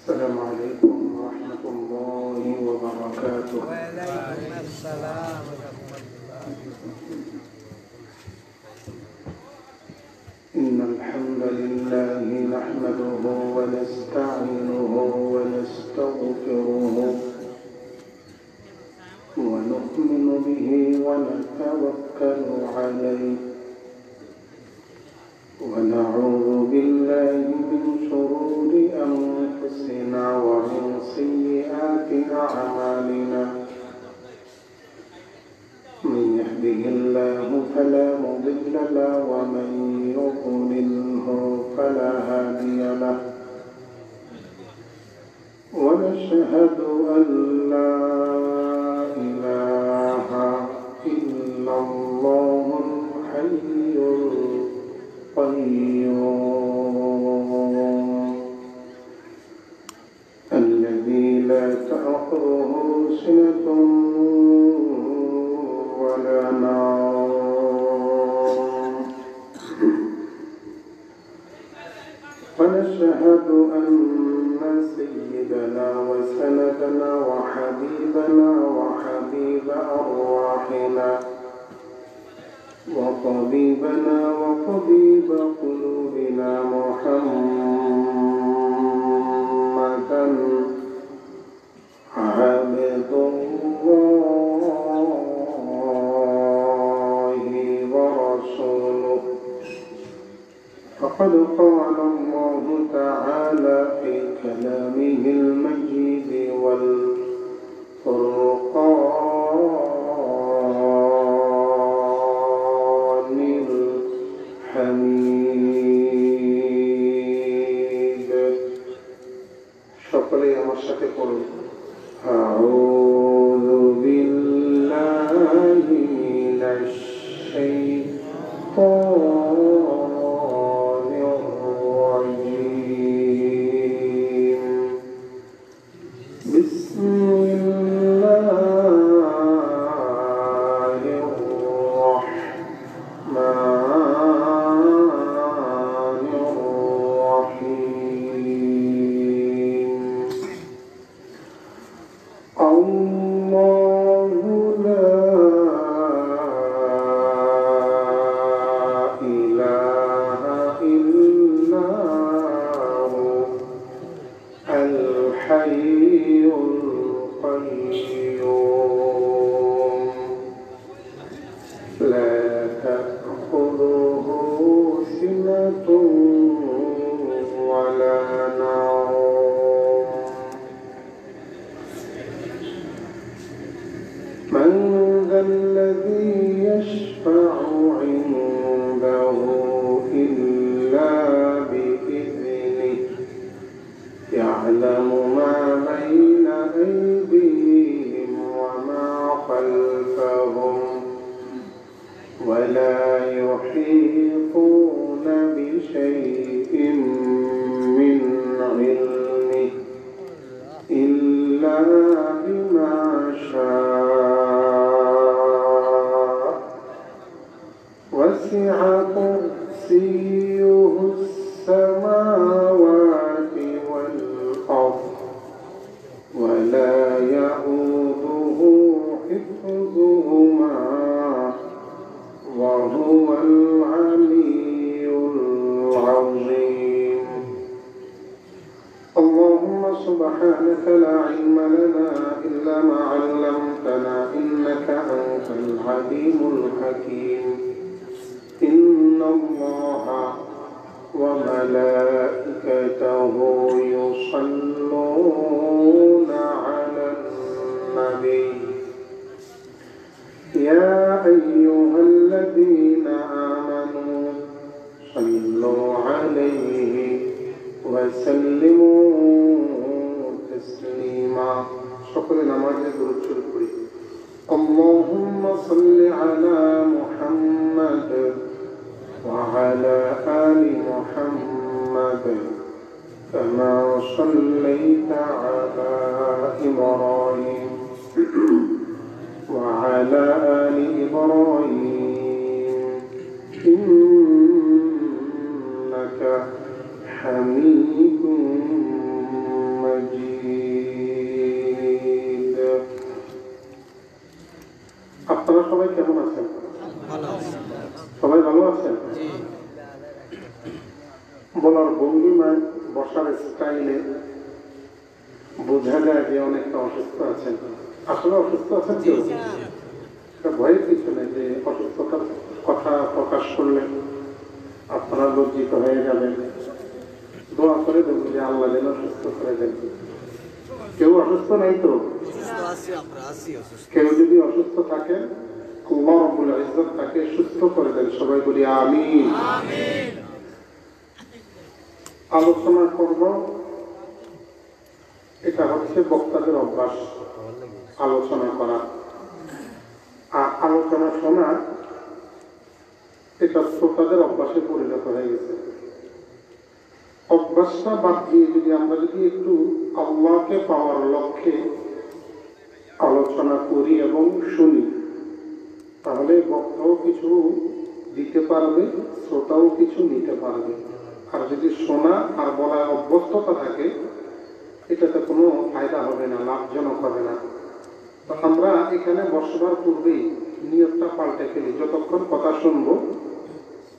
السلام عليكم ورحمة الله وبركاته. وعليكم السلام ورحمة الله. إن الحمد لله نحمده ونستعينه ونستغفره ونؤمن به ونتوكل عليه ونعوذ بالله من شرور أنفسنا ومن سيئات أعمالنا. من يهده الله فلا مضل له ومن يضلله فلا هادي له. ونشهد أن لا إله إلا الله الحي القيوم الذي لا تأخذه سنة ولا نوم. ونشهد أن سيدنا وسندنا وحبيبنا وحبيب أرواحنا وطبيبنا وطبيب قلوبنا محمدا عبد الله ورسوله. فقد قال الله تعالى في كلامه المجيد والفرقان الحميد. সকলে আমার সাথে পড়ুন। أعوذ بالله من الشيطان الرجيم. بسم الله الرحمن الرحيم. الله لا إله إلا هو الحي القيوم لا تأخذه سنة ولا نوم. من ذا الذي يشفع عنده إلا بإذنه يعلم ما بين أيديهم وما خلفهم ولا يحيطون بشيء من علمه إلا بما شاء. وسع كرسيه السماوات والأرض ولا يئوده حفظهما وهو العلي العظيم. اللهم سبحانك لا علم لنا إلا ما علمتنا إنك أنت العليم الحكيم. إن الله وملائكته يصلون على النبي يا أيها الذين آمنوا صلوا عليه وسلموا تسليما. সকলে নামাজে দরুদ শরীফ পড়ি। اللهم صل على محمد وعلى آل محمد كما صليت على إبراهيم وعلى آل إبراهيم إنك حميد مجيد. বলার ভঙ্গিমায়, বসার স্টাইলে বোঝা যায় যে অনেকটা অসুস্থ আছেন। আসলে অসুস্থ আছেন কেউ? ভয়ের কিছু নেই যে অসুস্থতার কথা প্রকাশ করলে আপনারা লজ্জিত হয়ে যাবেন। দোয়া করে দেবো যে আল্লাহ যেন সুস্থ করে দেন। কেউ অসুস্থ নাই তো? কেউ যদি অসুস্থ থাকে আল্লাহ রাব্বুল ইজ্জত তাকে সুস্থ করে দেন। সবাই বলি আমিন। আলোচনা করব, এটা হচ্ছে বক্তাদের অভ্যাস আলোচনা করা, আর আলোচনা শোনা এটা শ্রোতাদের অভ্যাসে পরিণত হয়ে গেছে। অভ্যাসটা বাদ দিয়ে আমরা যদি একটু আল্লাহকে পাওয়ার লক্ষ্যে আলোচনা করি এবং শুনি, তাহলে বক্তাও কিছু দিতে পারবে, শ্রোতাও কিছু নিতে পারবে। আর যদি শোনা আর বলার অভ্যস্ততা থাকে, এটাতে কোনো ফায়দা হবে না, লাভজনক হবে না। তো আমরা এখানে বসবার পূর্বেই নিয়তটা পাল্টে ফেলি, যতক্ষণ কথা শুনবো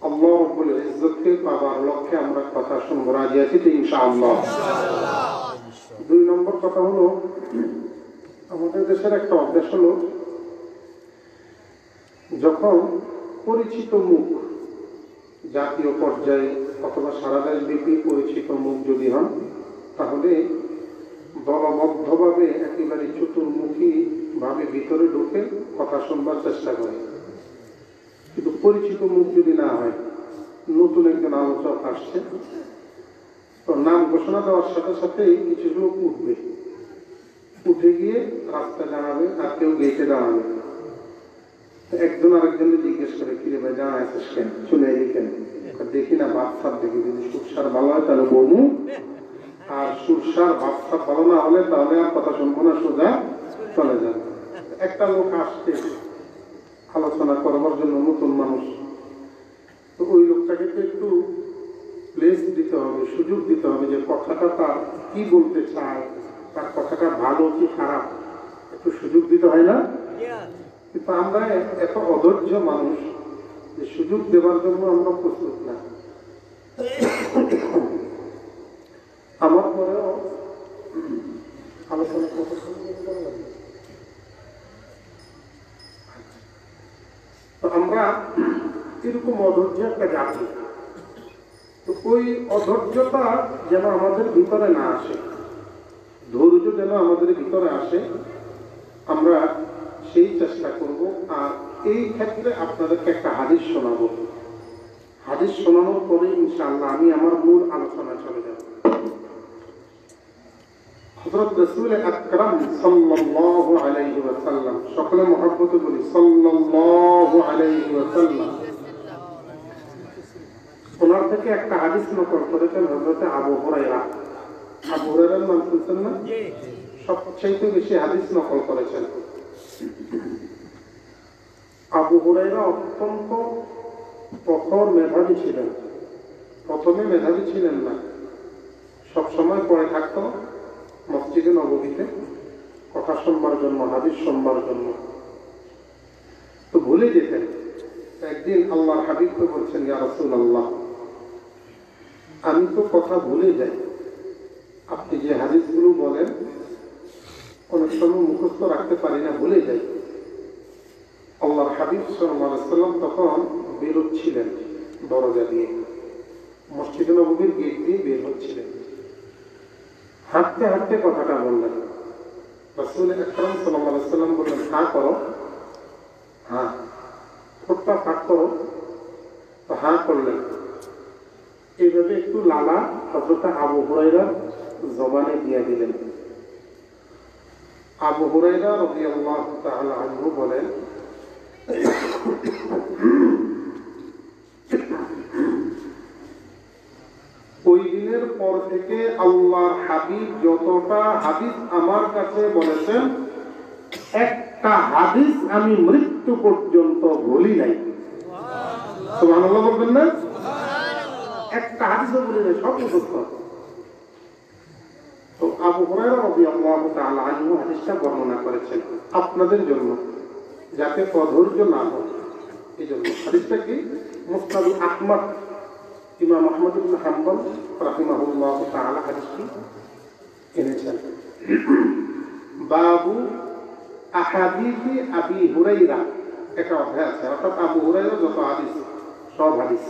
আল্লাহ রাব্বুল ইজ্জতকে পাওয়ার লক্ষ্যে আমরা কথা শুনবো। রাজি আছি তো ইনশাআল্লাহ? 2 নম্বর কথা হলো, আমাদের দেশের একটা অভ্যাস হলো, যখন পরিচিত মুখ জাতীয় পর্যায়ে অথবা সারা দেশব্যাপী পরিচিত মুখ যদি হন, তাহলে দলবদ্ধভাবে একেবারে চতুর্মুখী ভাবে ভিতরে ঢুকে কথা শুনবার চেষ্টা করে। কিন্তু পরিচিত মুখ যদি না হয়, নতুন একজন আলোচক আসছে, তো নাম ঘোষণা দেওয়ার সাথে সাথেই কিছু লোক উঠবে, উঠে গিয়ে রাস্তায় দাঁড়াবে, আর কেউ গেটে দাঁড়াবে। একজন আরেকজনকে জিজ্ঞেস করে, কিরে ভাই দাঁড়াইছিস কেন, চলে এলি কেন? দেখি না বাচ্চার দেখি, যদি সুরসার ভালো হয় তাহলে বমু, আর সুরসার বাচ্চা ভালো না হলে তাহলে আর কথা শুনবো না, সোজা চলে যাবে। একটা লোক আসছে আলোচনা করবার জন্য, নতুন মানুষ, তো ওই লোকটাকে তো একটু প্লেস দিতে হবে, সুযোগ দিতে হবে যে কথাটা তার কি বলতে চায়, তার কথাটা ভালো কি খারাপ, একটু সুযোগ দিতে হয় না? কিন্তু আমরা এত অধৈর্য মানুষ যে সুযোগ দেওয়ার জন্য আমরা প্রস্তুত না। আমার পরেও আলোচনা তো আমরা এরকম অধৈর্য একটা জাতি, তো ওই অধৈর্যতা যেন আমাদের ভিতরে না আসে, ধৈর্য যেন আমাদের ভিতরে আসে, আমরা সেই চেষ্টা করব। আর এই ক্ষেত্রে আপনাদেরকে একটা হাদিস শোনাবো। হাদিস শোনানোর পরে ইনশাআল্লাহ আমি আমার মূল আলোচনা চলে যাব। হযরত রাসূল আকরাম সাল্লাল্লাহু আলাইহি ওয়াসাল্লাম, সকলে মহব্বতে বলি সাল্লাল্লাহু আলাইহি ওয়াসাল্লাম, ওনার থেকে একটা হাদিস নকল করেছেন হযরত আবু হুরায়রা। আবু হুরায়রার নাম শুনছেন না? সবচেয়ে বেশি হাদিস নকল করেছেন। আবু হুরায়রা অত্যন্ত প্রখর মেধাবী ছিলেন। প্রথমে মেধাবী ছিলেন না, সবসময় পড়ে থাকতো মসজিদে নববীতে কথা শুনবার জন্য, হাদিস শুনবার জন্য। তো ভুলে যেতেন। একদিন আল্লাহর হাবিবকে বলছেন, ইয়া রাসূলুল্লাহ, আমি তো কথা ভুলে যাই, আপনি যে হাদিসগুলো বলেন অনেক সময় মুখস্থ রাখতে পারি না, ভুলে যাই। আল্লাহর হাবিব সাল্লাল্লাহু আলাইহি ওয়াসাল্লাম তখন বের হচ্ছিলেন দরজা দিয়ে, মসজিদে নববীর গেট দিয়ে বের হচ্ছিলেন। হাঁটতে হাঁটতে কথাটা বললেন। রাসূল আকরাম সাল্লাল্লাহু আলাইহি ওয়াসাল্লাম বললেন, হ্যাঁ করো, হ্যাঁ, ঠোঁটটা ফাঁক করো। তো হ্যাঁ করলেন। এইভাবে একটু লালা হযরত আবু হুরায়রার জবানে দিয়ে দিলেন। আবু হুরায়রা রাদিয়াল্লাহু তাআলা আনহু বলেন, ওই দিনের পর থেকে আল্লাহর হাবিব যতটা হাদিস আমার কাছে বলেছেন, একটা হাদিস আমি মৃত্যু পর্যন্ত ভুলি নাই। সুবহানাল্লাহ বলবেন না? একটা হাদিসও ভুলি নাই, সব মুখস্থ। তো আবু হুরায়রা রাদিয়াল্লাহু তাআলা আনহু হাদিসটা বর্ণনা করেছেন আপনাদের জন্য, যাতে অধৈর্য না হয় এই জন্য। হাদিসটা কি? মুসনাদ আহমদ ইমাম আহমদ ইবনে হাম্বল রাহিমাহুল্লাহ তাআলা হাদিসটি এনেছেন। বাবু আহাদিসি আবি হুরাইরা একটা অধ্যায় আছে, অর্থাৎ আবু হুরাইরা যত হাদিস সব হাদিস।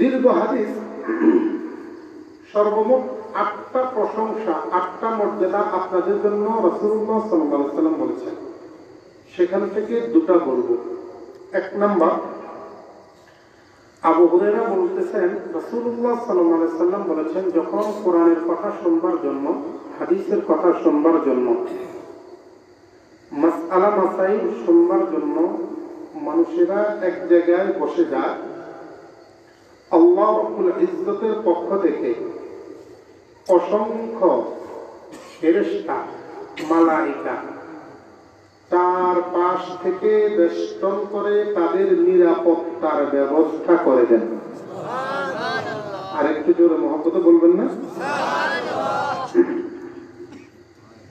দীর্ঘ হাদিস, সর্বমোট 8টা প্রশংসা, 8টা মর্যাদা আপনাদের জন্য রাসূলুল্লাহ সাল্লাল্লাহু আলাইহি ওয়াসাল্লাম বলেছেন। সেখান থেকে 2টা বলবো। 1 নাম্বার, আবু হুরায়রা বলতেছেন রাসূলুল্লাহ সাল্লাল্লাহু আলাইহি ওয়াসাল্লাম বলেছেন, যখন কোরআনের কথা শুনবার জন্য, হাদিসের কথা শুনবার জন্য, মাসআলা মাসাইল শুনবার জন্য মানুষেরা এক জায়গায় বসে যায়, আল্লাহ রাব্বুল ইজ্জতের পক্ষ থেকে অসংখ্য ফেরেশতা, মালায়েকা চারপাশ থেকে বেষ্টন করে তাদের নিরাপত্তার ব্যবস্থা করে দেন। আর একটু জোরে মহব্বতে বলবেন না?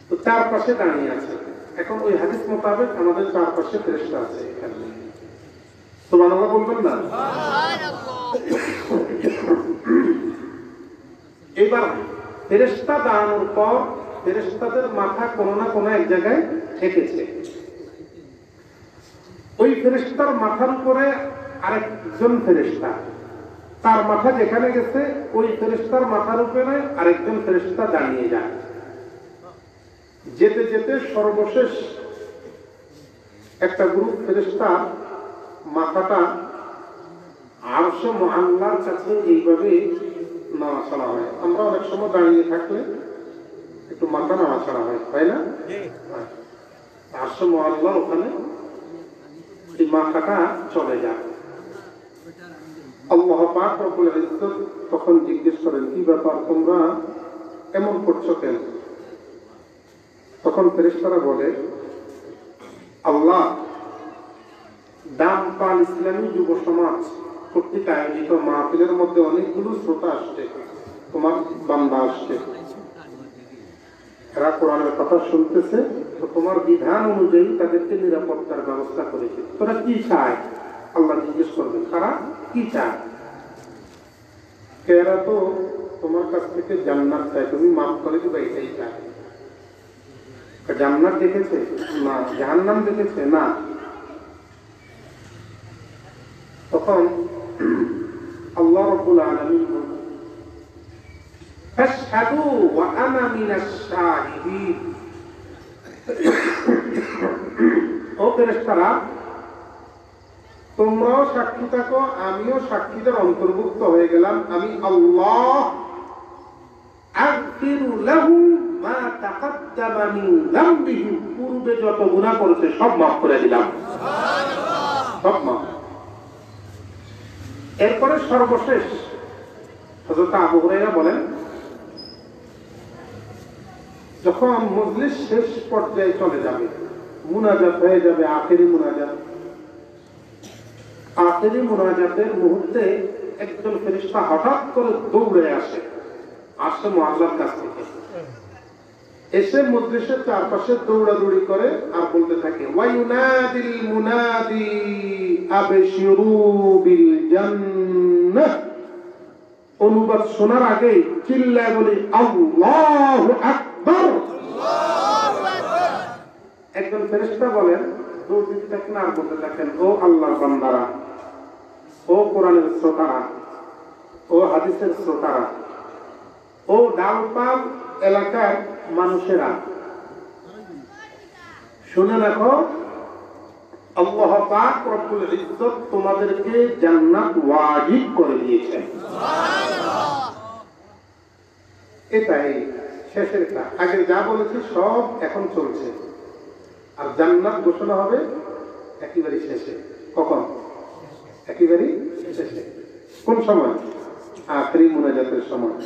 তো চারপাশে দাঁড়িয়ে আছে। এখন ওই হাদিস মোতাবেক আমাদের চারপাশে ফেরেশতা আছে। এখানে সুবহানাল্লাহ বলবেন না? এবার ফেরেশতা দাঁড়ানোর পর ফেরেশতাদের মাথা কোনো না কোনো এক জায়গায় ঠেকেছে। ওই ফেরেশতার মাথার উপরে আরেকজন ফেরেশতা, তার মাথা যেখানে গেছে ওই ফেরেশতার মাথার উপরে আরেকজন ফেরেশতা দাঁড়িয়ে যায়। যেতে যেতে সর্বশেষ একটা গ্রুপ ফেরেশতা মাথাটা আরশে মুআল্লার কাছে এইভাবে নাড়াচাড়া হয়। আমরা অনেক সময় দাঁড়িয়ে থাকলে একটু মাথা নাড়াচাড়া হয়, তাই না? আরশে মুআল্লার ওখানে এই মাথাটা চলে যায়। আল্লাহ পাক রব্বুল ইজ্জত তখন জিজ্ঞেস করেন, কি ব্যাপার, তোমরা এমন করছো কেন? তখন ফেরেশতারা বলে, আল্লাহ, দামপাল ইসলামী যুব সমাজ কর্তৃক আয়োজিত মাহফিলের মধ্যে অনেকগুলো শ্রোতা আসছে, তোমার বান্দা আসছে, এরা কোরআনের কথা শুনতেছে, তো তোমার বিধান অনুযায়ী তাদেরকে নিরাপত্তার ব্যবস্থা করেছে। তোরা কি চায়? আল্লাহ জিজ্ঞেস করবেন, তারা কি চায়? এরা তো তোমার কাছ থেকে জান্নাত চায়, তুমি মাফ করে দিবা, এটাই চায়। জান্নাত দেখেছে না, জাহান্নাম দেখেছে না। তখন আল্লাহ রাব্বুল আলামিন বলেন, ফাশহাদু ওয়া আনা মিনাশ শাহিদিন। ও ফেরেশতারা, তোমরাও সাক্ষী থাকো, আমিও সাক্ষীদের অন্তর্ভুক্ত হয়ে গেলাম। আমি আল্লাহ আগফিরু লাহু মা তাকাদ্দামা মিন যামবিহি, পূর্বে যত গুনাহ করেছে সব মাফ করে দিলাম। সুবহানাল্লাহ, সব মাফ। এরপরে সর্বশেষ হযরত আবু হুরায়রা বলেন, যখন মজলিস শেষ পর্যায়ে চলে যাবে, মুনাজাত হয়ে যাবে, আখেরি মুনাজাত, আখেরি মুনাজাতের মুহূর্তে একজন ফেরেশতা হঠাৎ করে দৌড়ে আসে আরশে মুআল্লার কাছ থেকে, এসে মজলিসের চারপাশে দৌড়াদৌড়ি করে আর বলতে থাকে, ওয়ায়ুনাদিল মুনাদি আবশিরু বিল জান্নাহ। অনুবাদ শোনার আগে চিল্লায় বলি আল্লাহু আকবার। একজন ফেরেশতা বলেন, দৌড় দিতে থাকেন আর বলতে থাকেন, ও আল্লাহর বান্দারা, ও কোরআনের শ্রোতারা, ও হাদিসের শ্রোতারা, ও ডালপাল এলাকার মানুষেরা, শুনে রাখো, আল্লাহ পাক রব্বুল ইজ্জত তোমাদেরকে জান্নাত ওয়াজিব করে দিয়েছেন। সুবহানাল্লাহ। এটাই শেষের কাজ। আগে যা বলেছি সব এখন চলছে, আর জান্নাত ঘোষণা হবে একেবারে শেষে। কখন? একেবারে শেষে। কোন সময়? আখেরি মুনাজাতের সময়।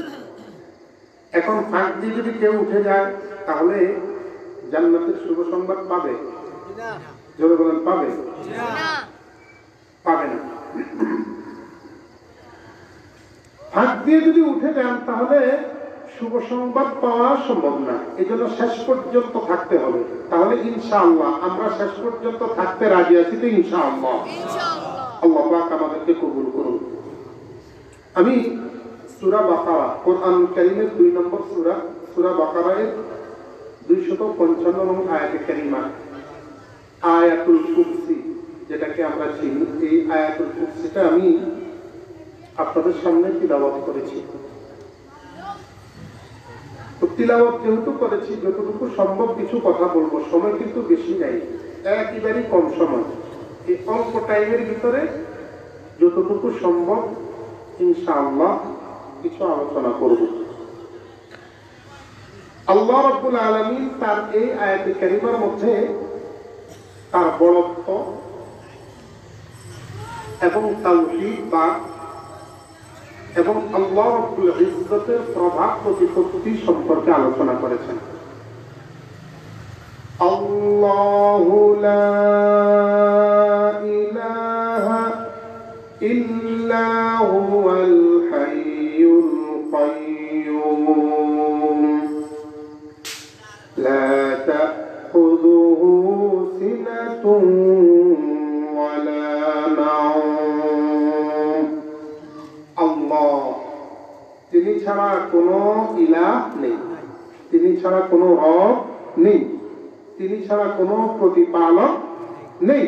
এখন ফাঁক দিয়ে যদি কেউ উঠে যায় তাহলে জান্নাতের শুভ সংবাদ পাবে? জোরে বলেন, পাবে? পাবে না। ফাঁক দিয়ে যদি উঠে যান তাহলে শুভ সংবাদ পাওয়া সম্ভব না, এই জন্য শেষ পর্যন্ত থাকতে হবে। তাহলে ইনশাআল্লাহ আমরা শেষ পর্যন্ত থাকতে রাজি আছি তো ইনশাআল্লাহ। আল্লাহ পাক আমাদেরকে কবুল করুন। আমি সূরা বাকারা, কোরআন কারীমের 2 নম্বর সূরা বাকারার 255 নং আয়াতে কারিমা, আয়াতুল কুরসি যেটাকে আমরা চিনি, এই আয়াতুল কুরসিটা আমি আপনাদের সামনে তিলাওয়াত করেছি। তিলাওয়াত যেহেতু করেছি, যতটুকু সম্ভব কিছু কথা বলবো, সময় কিন্তু বেশি নাই, একেবারেই কম সময়। এই অল্প টাইমের ভিতরে যতটুকু সম্ভব ইনশাআল্লাহ কিছু আলোচনা করব। আল্লাহ রাব্বুল আলামিন তার এই আয়াতে কারিমার মধ্যে তার বড়ত্ব এবং তাওহীদ বা এবং আল্লাহ রাব্বুল ইজ্জতের প্রভাব প্রতিপত্তি সম্পর্কে আলোচনা করেছেন। আল্লাহু লা ইলাহা ইল্লা হুয়াল হাইয়ুল কাইয়্যুম লা তাখুযুহু সিনাতুন ওয়ালা নাওম। আল্লাহ, তিনি ছাড়া কোনো ইলাহ নেই, তিনি ছাড়া কোনো রব নেই, তিনি ছাড়া কোনো প্রতিপালক নেই।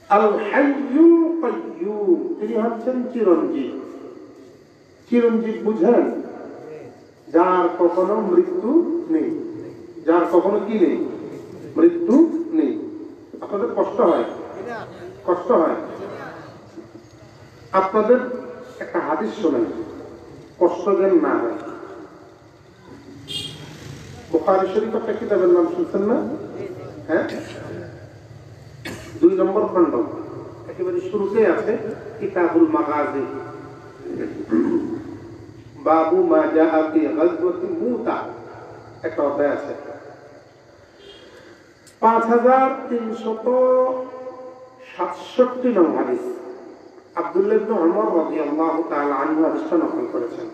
আল হাইয়ুল কাইয়্যুম, তিনি হচ্ছেন চিরঞ্জীব। চিরঞ্জীব বুঝেন? যার কখনো মৃত্যু নেই, যার কখনো কি নেই, মৃত্যু নেই। আপনাদের কষ্ট হয়? কষ্ট হয়? আপনাদের একটা হাদিস শোনেন, কষ্ট যেন না হয়। বুখারী শরীফ একটা কিতাবের নাম শুনছেন না? হ্যাঁ, 2 নম্বর খণ্ড, একেবারে শুরুতেই আছে কিতাবুল মাগাজি, বাবু মা জাআ ফি গাজওয়াতি মুতা, একটা অধ্যায় আছে। 5367 নং হাদিস, আব্দুল্লাহ ইবনে উমর রাদিয়াল্লাহু তাআলা আনহু হাদিসটা নকল করেছেন।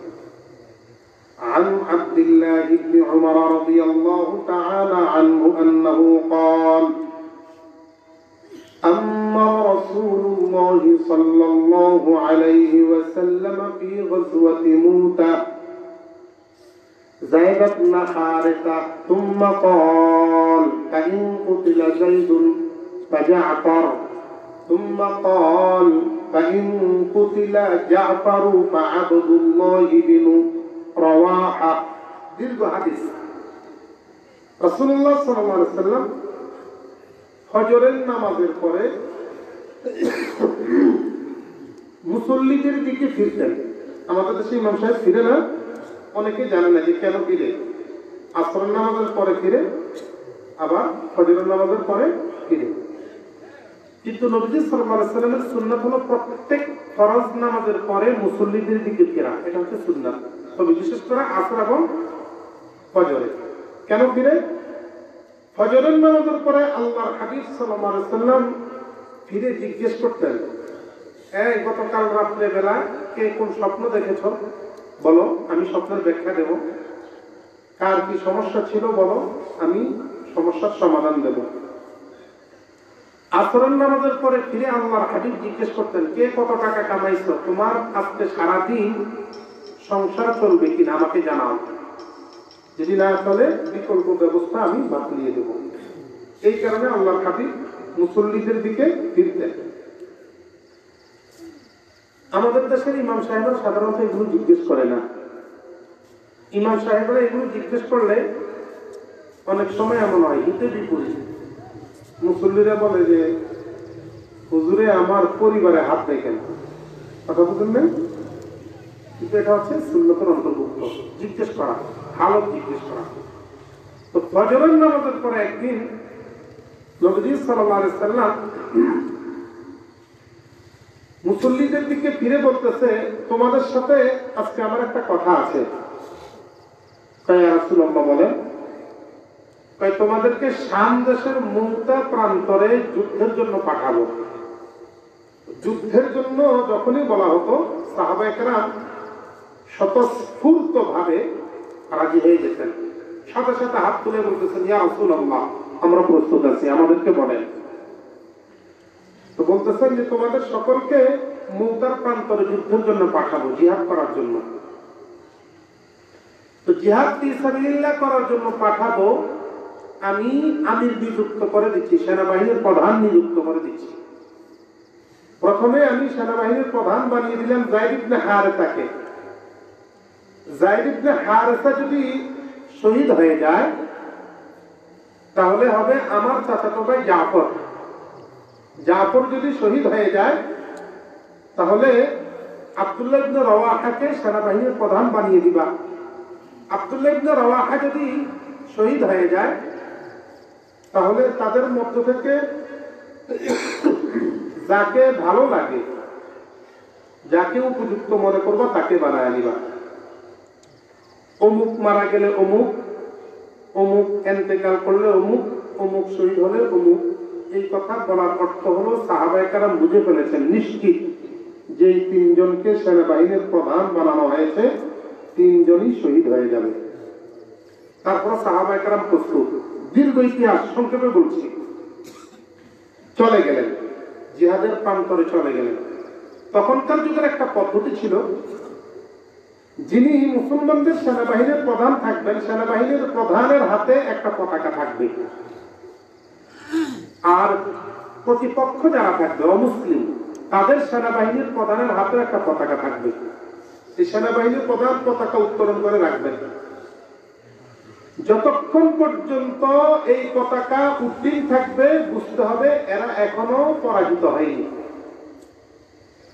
عن عبد الله بن عمر رضي الله تعالى عنه أنه قال أمر رسول الله صلى الله عليه وسلم في غزوة موتى زيد بن حارثة ثم قال فإن قتل زيد فجعفر ثم قال فإن قتل جعفر فعبد الله بن রওয়াহা। দীর্ঘ হাদিস। রাসূলুল্লাহ সাল্লাল্লাহু আলাইহি ওয়াসাল্লাম ফজরের নামাজের পরে মুসল্লিদের দিকে ফিরতেন। আমাদের দেশে ইমাম সাহেব ফিরে না, অনেকে জানে না যে কেন ফিরে। আসরের নামাজের পরে ফিরে, আবার ফজরের নামাজের পরে ফিরে। কিন্তু নবীজি সাল্লাল্লাহু আলাইহি ওয়াসাল্লামের সুন্নাত হলো প্রত্যেক ফরজ নামাজের পরে মুসল্লিদের দিকে ফেরা, এটা হচ্ছে সুন্নাত। তবে বিশেষ করে আসর এবং ফজরে। কেন ফিরে? ফজরের নামাজের পরে আল্লাহর হাবিব সাল্লাল্লাহু আলাইহি ওয়াসাল্লাম ফিরে জিজ্ঞেস করতেন, এই গতকাল রাত্রে বেলা কে কোন স্বপ্ন দেখেছ বলো, আমি স্বপ্নের ব্যাখ্যা দেব। কার কি সমস্যা ছিল বলো, আমি সমস্যার সমাধান দেব। আসরের নামাজের পরে ফিরে আল্লাহর হাবিব জিজ্ঞেস করতেন, কে কত টাকা কামাইছো, তোমার আজকে সারাদিন সংসার চলবে কিনা আমাকে জানাও, যদি না চলে বিকল্প ব্যবস্থা আমি বাতলিয়ে দেব। এই কারণে আল্লাহর হাবিব মুসল্লিদের দিকে ফিরতেন। আমাদের দেশের ইমাম সাহেবরা সাধারণত এগুলো জিজ্ঞেস করে না। ইমাম সাহেবরা এগুলো জিজ্ঞেস করলে অনেক সময় এমন হয় হিতে বিপরীত। মুসল্লিরা বলে যে হুজুরে আমার পরিবারে হাত দেয় কেন, কথা বুঝলেন? কিন্তু এটা হচ্ছে সুন্নতের অন্তর্ভুক্ত, জিজ্ঞেস করা, হালত জিজ্ঞেস করা। তো ফজরের নামাজের পরে একদিন নবী সাল্লাল্লাহু আলাইহি ওয়াসাল্লাম মুসল্লিদের দিকে ফিরে বলতেছে, তোমাদের সাথে আজকে আমার একটা কথা আছে। তাই রাসূলুল্লাহ বলেন, তাই তোমাদেরকে শাম দেশের মুতা প্রান্তরে যুদ্ধের জন্য পাঠাবো। যুদ্ধের জন্য যখনই বলা হতো সাহাবায়ে কেরাম স্বতঃস্ফূর্ত ভাবে রাজি হয়ে যেতেন। সাথে সাথে হাত তুলে বলতেছেন, ইয়া রাসূলুল্লাহ, আমরা প্রস্তুত আছি, আমাদেরকে বলেন। তো বলতেছেন যে তোমাদের সকলকে মুতার প্রান্তরে যুদ্ধের জন্য পাঠাবো, জিহাদ করার জন্য। তো জিহাদ ফি সাবিলিল্লাহ করার জন্য পাঠাবো, আমি আমির নিযুক্ত করে দিচ্ছি, সেনাবাহিনীর প্রধান নিযুক্ত করে দিচ্ছি। প্রথমে আমি সেনাবাহিনীর প্রধান বানিয়ে দিলাম যায়েদ ইবনে হারেসাকে। যায়েদ ইবনে হারেসা যদি শহীদ হয়ে যায় তাহলে হবে আমার চাচাতো ভাই জাফর। জাফর যদি শহীদ হয়ে যায় তাহলে আব্দুল্লাহ ইবনে রওয়াহাকে সেনাবাহিনীর প্রধান বানিয়ে দিবা। আব্দুল্লাহ ইবনে রওয়াহা যদি শহীদ হয়ে যায় তাহলে তাদের মধ্য থেকে যাকে ভালো লাগে, যাকে উপযুক্ত মনে করবা তাকে বানায় নিবা। অমুক মারা গেলে অমুক, অমুক এন্তেকাল করলে অমুক, অমুক শহীদ হলে অমুক। এই কথা বলার অর্থ হলো সাহাবায়ে কেরাম বুঝে ফেলেছেন নিশ্চিত যে এই তিনজনকে সেনাবাহিনীর প্রধান বানানো হয়েছে, তিনজনই শহীদ হয়ে যাবে। তারপর সাহাবায়ে কেরাম প্রস্তুত। দীর্ঘ ইতিহাস সংক্ষেপে বলছি। চলে গেলেন, জিহাদের প্রান্তরে চলে গেলেন। তখনকার যুগের একটা পদ্ধতি ছিল, যিনি মুসলমানদের সেনাবাহিনীর প্রধান থাকবেন, সেনাবাহিনীর প্রধানের হাতে একটা পতাকা থাকবে, আর প্রতিপক্ষ যারা থাকবে অমুসলিম তাদের সেনাবাহিনীর প্রধানের হাতে একটা পতাকা থাকবে। এই সেনাবাহিনীর প্রধান পতাকা উত্তোলন করে রাখবেন। যতক্ষণ পর্যন্ত এই পতাকা উড্ডীন থাকবে বুঝতে হবে এরা এখনো পরাজিত হয়নি,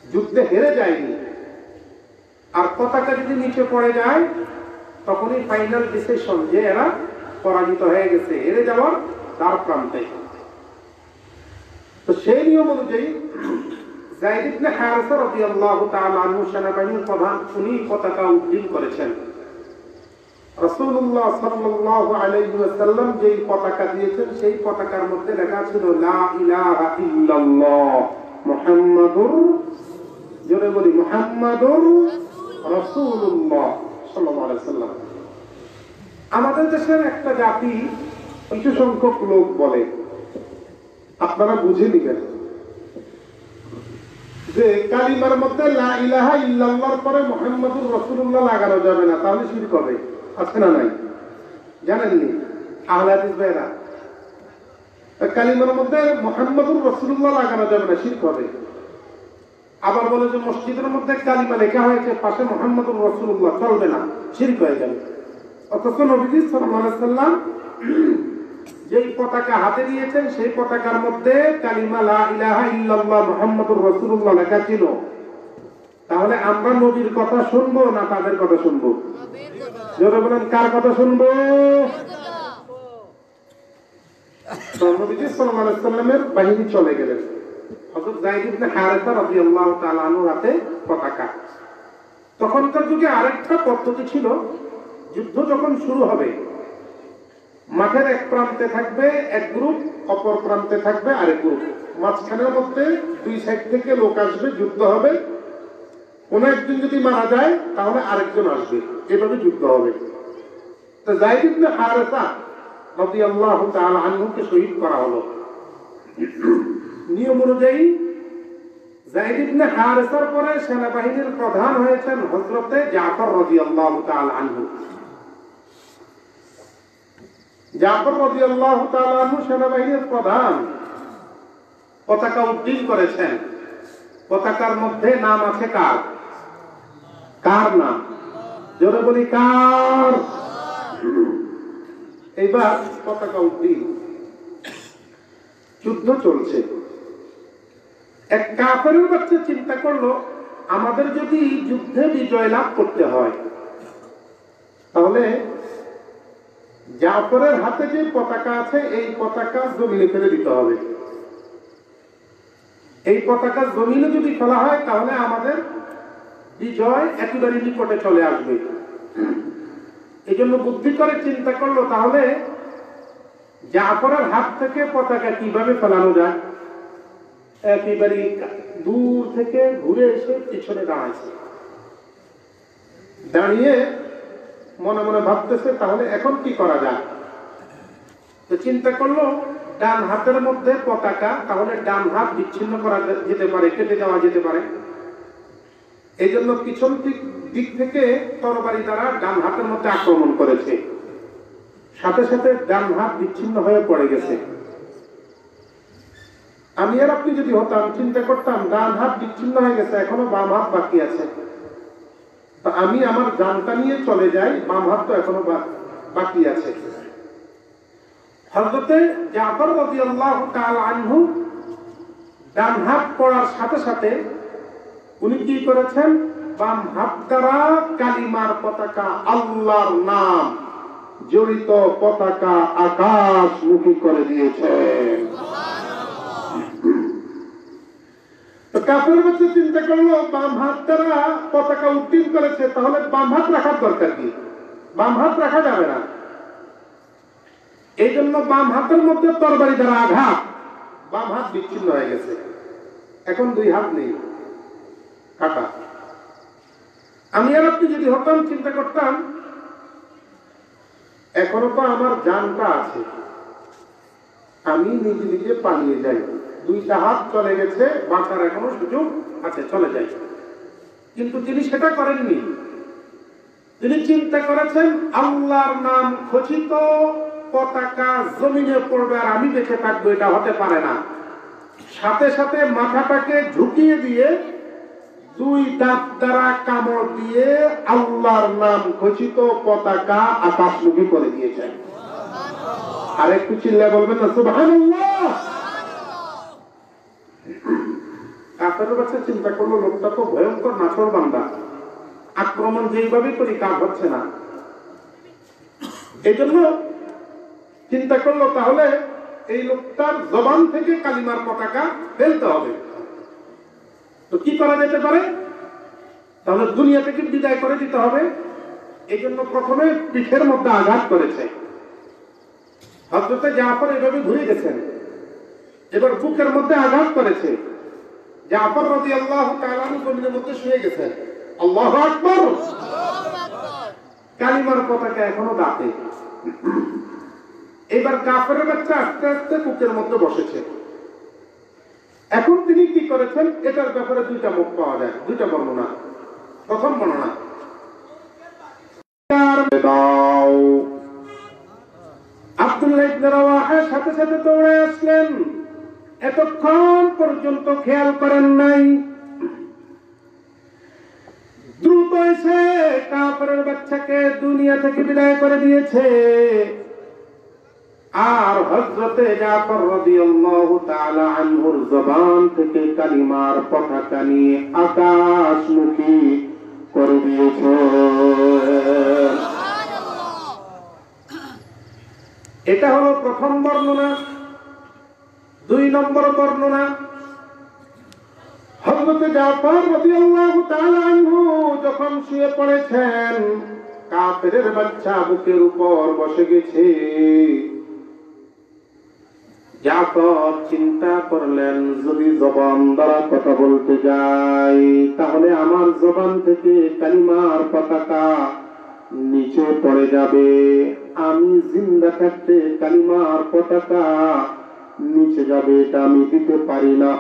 যুদ্ধে হেরে যায়নি। আর পতাকা যদি নিচে পড়ে যায় তখনই ফাইনাল ডিসিশন যে এরা পরাজিত হয়ে গেছে, হেরে যাওয়ার দ্বার প্রান্তে। তো সেই নিয়ম অনুযায়ী যায়েদ ইবনে হারেসা রাদিয়াল্লাহু তাআলা আনহু সেনাবাহিনীর প্রধান, উনি পতাকা উড্ডীন করেছেন। রাসূলুল্লাহ সাল্লাল্লাহু আলাইহি ওয়াসাল্লাম যেই পতাকা দিয়েছেন সেই পতাকার মধ্যে লেখা ছিল লা ইলাহা ইল্লাল্লাহ মুহাম্মাদুর, জোরে বলি, মুহাম্মাদুর রাসূলুল্লাহ সাল্লাল্লাহু আলাইহি ওয়াসাল্লাম। আমাদের দেশের একটা জাতি কিছু সংখ্যক লোক বলে, আপনারা বুঝে নিবেন, যে কালিমার মধ্যে লা ইলাহা ইল্লাল্লাহর পরে মুহাম্মাদুর রাসূলুল্লাহ লাগানো যাবে না, তাহলে শিরক হবে। আছে না নাই? জানেননি আহলে হাদিস ভাইরা? কালিমার মধ্যে মুহাম্মাদুর রাসূলুল্লাহ লাগানো যাবে না, শিরক হবে। আবার বলে যে মসজিদের মধ্যে কালিমা লেখা হয়েছে, পাশে মুহাম্মাদুর রাসূলুল্লাহ, চলবে না, শিরক হয়ে যাবে। অথচ নবীজি সাল্লাল্লাহু আলাইহি ওয়াসাল্লাম যেই পতাকা হাতে দিয়েছেন সেই পতাকার মধ্যে কালিমা লা ইলাহা ইল্লাল্লাহ মুহাম্মাদুর রাসূলুল্লাহ লেখা ছিল। তাহলে আমরা নবীর কথা শুনবো না তাদের কথা শুনবো? জোরে বলেন, কার কথা শুনবো? নবীজি সাল্লাল্লাহু আলাইহি ওয়াসাল্লামের বাহিনী চলে গেলেন। হযরত যায়েদ ইবনে হারেসা রাদিয়াল্লাহু তাআলা আনহুর হাতে পতাকা। তখনকার যুগে আরেকটা পদ্ধতি ছিল, যুদ্ধ যখন শুরু হবে মাঠের এক প্রান্তে থাকবে এক গ্রুপ, অপর প্রান্তে থাকবে আরেক গ্রুপ, মাঝখানের মধ্যে দুই সাইড থেকে লোক আসবে, যুদ্ধ হবে। কোন একজন যদি মারা যায় তাহলে আরেকজন আসবে, এভাবে যুদ্ধ হবে। তো যায়েদ ইবনে হারেসা রাদিয়াল্লাহু তাআলা আনহুকে শহীদ করা হলো। নিয়ম অনুযায়ী যায়েদ ইবনে হারেসার পরে সেনাবাহিনীর প্রধান হয়েছেন হযরতে জাফর রাদিয়াল্লাহু তাআলা আনহু। জাফর রাদিয়াল্লাহু তাআলা আনহু সেনাবাহিনীর প্রধান, পতাকা উড্ডীন করেছেন। পতাকার মধ্যে নাম আছে কার? কার নাম? জোরে বলি, কার? এইবার পতাকা উড্ডীন, যুদ্ধ চলছে। এক কাফেরের বাচ্চা চিন্তা করলো, আমাদের যদি যুদ্ধে বিজয় লাভ করতে হয় তাহলে জাফরের হাতে যে পতাকা আছে এই পতাকা জমিনে ফেলে দিতে হবে। এই পতাকা জমিনে যদি ফেলা হয় তাহলে আমাদের বিজয় একেবারে নিকটে চলে আসবে। এই জন্য বুদ্ধি করে চিন্তা করলো, তাহলে জাফরের হাত থেকে পতাকা কিভাবে ফেলানো যায়। একেবারে দূর থেকে ঘুরে এসে পিছনে দাঁড়াইছে। দাঁড়িয়ে মনে মনে ভাবতেছে তাহলে এখন কি করা যায়। তো চিন্তা করলো ডান হাতের মধ্যে পতাকা, তাহলে ডান হাত বিচ্ছিন্ন করা যেতে পারে, কেটে যাওয়া যেতে পারে। এই জন্য পিছন দিক থেকে তরবারি দ্বারা ডান হাতের মধ্যে আক্রমণ করেছে, সাথে সাথে ডান হাত বিচ্ছিন্ন হয়ে পড়ে গেছে। আমি আর আপনি যদি হতাম, চিন্তা করতাম ডান হাত বিচ্ছিন্ন হয়ে গেছে, এখনো বাম হাত বাকি আছে, তো আমি আমার জানটা নিয়ে চলে যাই, বাম হাত তো এখনো বাকি আছে। হযরতে জাফর রাদিয়াল্লাহু তাআলা আনহু ডান হাত পড়ার সাথে সাথে উনি কি করেছেন, বাম হাত দ্বারা কালিমার পতাকা, আল্লাহর নাম জড়িত পতাকা আকাশমুখী করে দিয়েছেন। তো কাফের বাচ্চা চিন্তা করলো বাম হাত দ্বারা পতাকা উড্ডীন করেছে, তাহলে বাম হাত রাখার দরকার কি, বাম হাত রাখা যাবে না। এই জন্য বাম হাতের মধ্যে তরবারি দ্বারা আঘাত, বাম হাত বিচ্ছিন্ন হয়ে গেছে, এখন দুই হাত নেই, কাটা। আমি আর আপনি যদি হতাম, চিন্তা করতাম এখনো তো আমার জানটা আছে, আমি নিজে নিজে পালিয়ে যাই, দুইটা হাত চলে গেছে, বাঁচার এখনো সুযোগ আছে, চলে যাই। কিন্তু তিনি সেটা করেননি, তিনি চিন্তা করেছেন আল্লাহর নাম খচিত পতাকা জমিনে পড়বে আর আমি বেঁচে থাকবো, এটা হতে পারে না। সাথে সাথে মাথাটাকে ঝুঁকিয়ে দিয়ে দুই দাঁত দ্বারা কামড় দিয়ে আল্লাহর নাম খচিত পতাকা আকাশমুখী করে দিয়েছেন। আর একটু চিল্লায় বলবেন না সুবহানাল্লাহ। কাফের বাচ্চা চিন্তা করলো লোকটা তো ভয়ঙ্কর নাছোড়বান্দা, আক্রমণ যেইভাবে করি কাজ হচ্ছে না। এই জন্য চিন্তা করলো তাহলে এই লোকটার জবান থেকে কালিমার পতাকা ফেলতে হবে। তো কি করা যেতে পারে, তাহলে দুনিয়া থেকে বিদায় করে দিতে হবে। এই জন্য প্রথমে পিঠের মধ্যে আঘাত করেছে, হযরতে জাফর এভাবে ঘুরে গেছেন। এবার বুকের মধ্যে আঘাত করেছে, জাফর রাদিয়াল্লাহু তাআলা জমিনের মধ্যে শুয়ে গেছেন। আল্লাহু আকবার। কালিমার পতাকা এখনো দাঁতে। এবার কাফেরের বাচ্চা আস্তে আস্তে বুকের মধ্যে বসেছে। এখন তিনি কি করেছেন, এটার ব্যাপারে দুইটা মুখ পাওয়া যায়, দুইটা বর্ণনা। প্রথম বর্ণনা, আব্দুল্লাহ ইবনে রাওয়াহা সাথে সাথে দৌড়ে আসলেন, এতক্ষণ পর্যন্ত খেয়াল করেন নাই, দ্রুত এসে কাফেরের বাচ্চাকে দুনিয়া থেকে বিদায় করে দিয়েছে। আর হযরতে জাফর রাদিয়াল্লাহু তাআলা আনহুর জবান থেকে কালিমার পতাকা নিয়ে আকাশমুখী করে দিয়েছে। এটা হলো প্রথম বর্ণনা। দুই নম্বর বর্ণনা, হযরতে জাফর রাদিয়াল্লাহু তাআলা আনহু যখন শুয়ে পড়েছেন, কাফেরের বাচ্চা বুকের উপর বসে গেছে। জাফর চিন্তা করলেন, যদি জবান দ্বারা কথা বলতে যাই তাহলে আমার জবান থেকে কালিমার পতাকা নিচে পড়ে যাবে, আমি জিন্দা থাকতে কালিমার পতাকা নিচে যাবে, এটা আমি দিতে পারি না।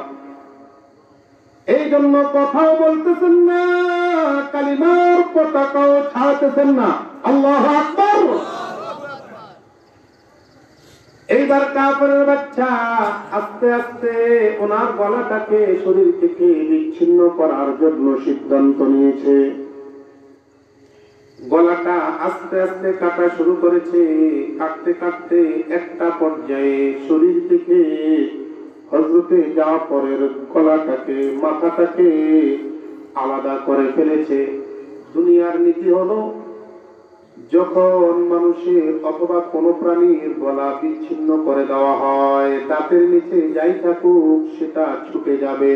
এই জন্য কথাও বলতেছেন না, কালিমার পতাকাও ছাড়তেছেন না। আল্লাহু আকবার। এইবার কাফেরের বাচ্চা আস্তে আস্তে ওনার গলাটাকে শরীর থেকে বিচ্ছিন্ন করার জন্য সিদ্ধান্ত নিয়েছে। গলাটা আস্তে আস্তে কাটা শুরু করেছে। কাটতে কাটতে একটা পর্যায়ে শরীর থেকে হযরতে জাফরের গলাটাকে, মাথাটাকে আলাদা করে ফেলেছে। দুনিয়ার নীতি হলো, যখন মানুষের অথবা কোন প্রাণীর গলা বিচ্ছিন্ন করে দেওয়া হয়, দাঁতের নিচে যাই থাকুক সেটা ছুটে যাবে।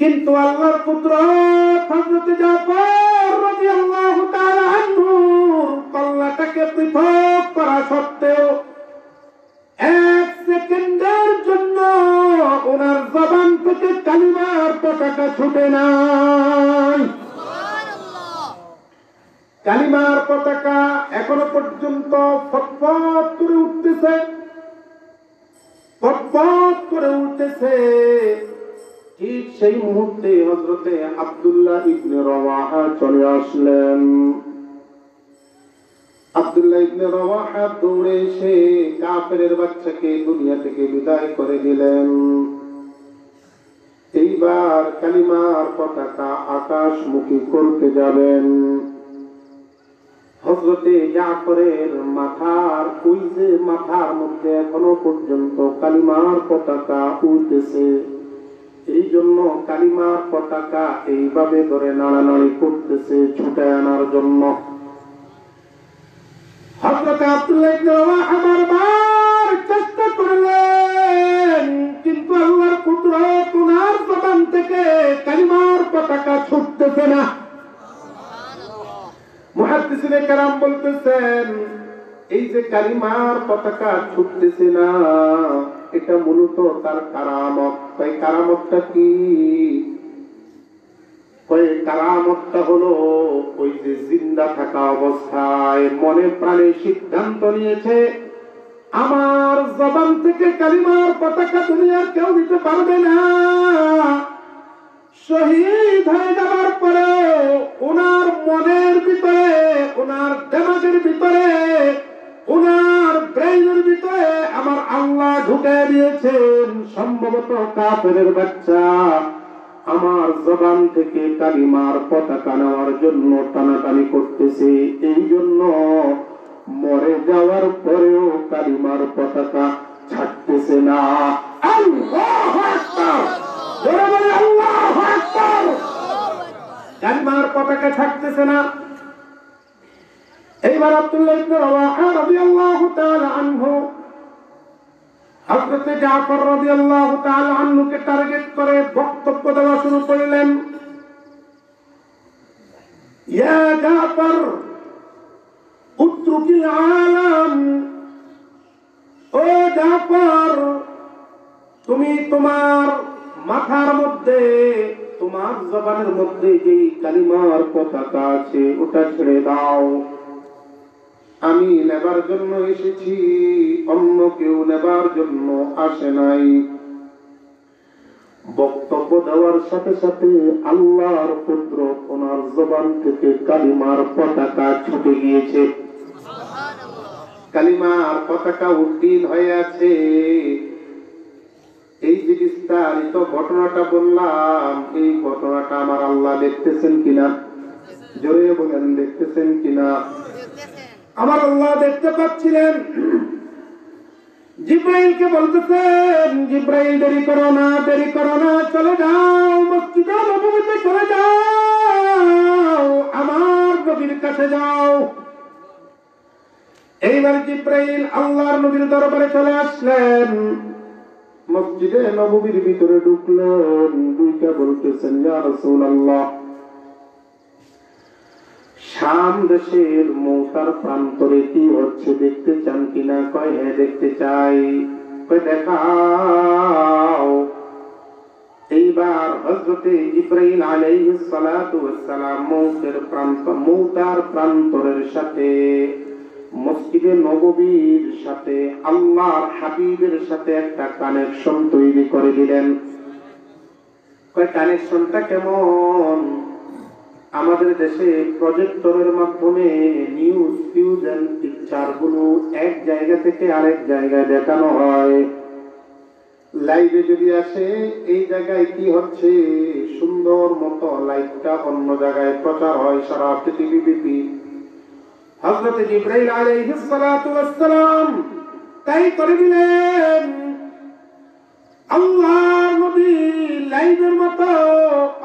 কিন্তু আল্লাহর কুদরত, হযরতে জাফর রাদিয়াল্লাহু তাআলা আনহুর গলাটাকে পৃথক করা সত্ত্বেও এক সেকেন্ডের জন্য ওনার জবান থেকে কালিমার পতাকা ছুটে নাই। কালিমার পতাকা এখনো পর্যন্ত ফটফট করে উঠতেছে, ফটফট করে উঠতেছে। ঠিক সেই মুহূর্তে হযরতে আব্দুল্লাহ ইবনে রাওয়াহা চলে আসলেন। আব্দুল্লাহ ইবনে রাওয়াহা দৌড়ে এসে কাফেরের বাচ্চাকে দুনিয়া থেকে বিদায় করে দিলেন। এইবার কালিমার পতাকা আকাশমুখী করতে যাবেন। হযরতে জাফরের মাথার ওই যে মাথার মধ্যে এখনো পর্যন্ত কালিমার পতাকা উঠতেছে। এই জন্য কালিমার পতাকা এইভাবে ধরে নাড়ানাড়ি করতেছে ছুটে আনার জন্য। হযরতে আব্দুল্লাহ ইবনে রাওয়াহা বারবার চেষ্টা করলেন, কিন্তু আল্লাহর কুদরত ওনার জবান থেকে কালিমার পতাকা ছুটতেছে না। মুহাদ্দিসিনে কেরাম বলতেছেন, এই যে কালিমার পতাকা ছুটতেছে না, এটা মূলত তার কারামত। তাই কারামতটা কি? ওই কারামতটা হলো ওই যে জিন্দা থাকা অবস্থায় মনে প্রাণে সিদ্ধান্ত নিয়েছে, আমার জবান থেকে কালিমার পতাকা দুনিয়ার কেউ দিতে পারবে না। শহীদ হয়ে যাবার পরে ওনার মনের ভিতরে, ওনার দেমাগের ভিতরে, ওনার ব্রেইনের ভিতরে আমার আল্লাহ ঢুকে দিয়েছেন, সম্ভবত কাফেরের বাচ্চা আমার জবান থেকে কালিমার পতাকা নেওয়ার জন্য টানাটানি করতেছে। এই জন্য মরে যাওয়ার পরেও কালিমার পতাকা ছাড়তেছে না। আল্লাহু আকবার! জোরে বলে আল্লাহু আকবার! কালিমার পতাকা ছাড়তেছে না। এইবার আব্দুল্লাহ ইবনে রাওয়াহা রাদিয়াল্লাহু তাআলা আনহু হযরত জাফর রাদিয়াল্লাহু তাআলা আনহুকে টার্গেট করে বক্তব্য দেওয়া শুরু করলেন। ইয়া জাফর উতরুকিল আলাম, ও জাফর তুমি তোমার মাথার মধ্যে, তোমার জবানের মধ্যে যে কালিমার পতাকা আছে ওটা ছেড়ে দাও। আমি নেবার জন্য এসেছি, অন্য কেউ নেবার জন্য আসে নাই। বক্তব্য দেওয়ার সাথে সাথে আল্লাহর কুদরত ওনার জবান থেকে কালিমার পতাকা ছুটে গিয়েছে। কালিমার পতাকা উড্ডীন হয়ে আছে। এই যে বিস্তারিত ঘটনাটা বললাম, এই ঘটনাটা আমার আল্লাহ দেখতেছেন কিনা? জোরে বলেন, দেখতেছেন কিনা? আমার আল্লাহ দেখতে পাচ্ছিলেন। জিব্রাইলকে বলতেছেন, জিব্রাইল দেরি করো না, দেরি করো না, চলে যাও মসজিদে নববীতে, চলে যাও আমার নবীর কাছে যাও। এইবার জিব্রাইল আল্লাহর নবীর দরবারে চলে আসলেন। মসজিদে নববীর ভিতরে ঢুকলেন। দুইটা বলতেছেন, ইয়া রাসূলুল্লাহ, শাম দেশের মৌতার প্রান্তরে কি হচ্ছে দেখতে চান কিনা? কয় হ্যাঁ দেখতে চাই। কয় দেখাও। এইবার হযরতে জিবরাইল আলাইহিস সালাতু ওয়াস সালাম মৌতার প্রান্তরের সাথে, মসজিদে নববীর সাথে, আল্লাহর হাবিবের সাথে একটা কানেকশন তৈরি করে দিলেন। কয় কানেকশনটা কেমন? আমাদের দেশে প্রজেক্টরের মাধ্যমে নিউজ ফিউশন পিকচার গুলো এক জায়গা থেকে আরেক জায়গায় দেখানো হয়। লাইভে যদি আসে, এই জায়গায় কি হচ্ছে, সুন্দর মতো লাইভটা অন্য জায়গায় প্রচার হয় সারা পৃথিবীব্যাপী। হযরত জিবরাইল আলাইহিস সালাতু ওয়াস সালাম তাই করে দিলেন। আল্লাহর নবী লাইভের মতো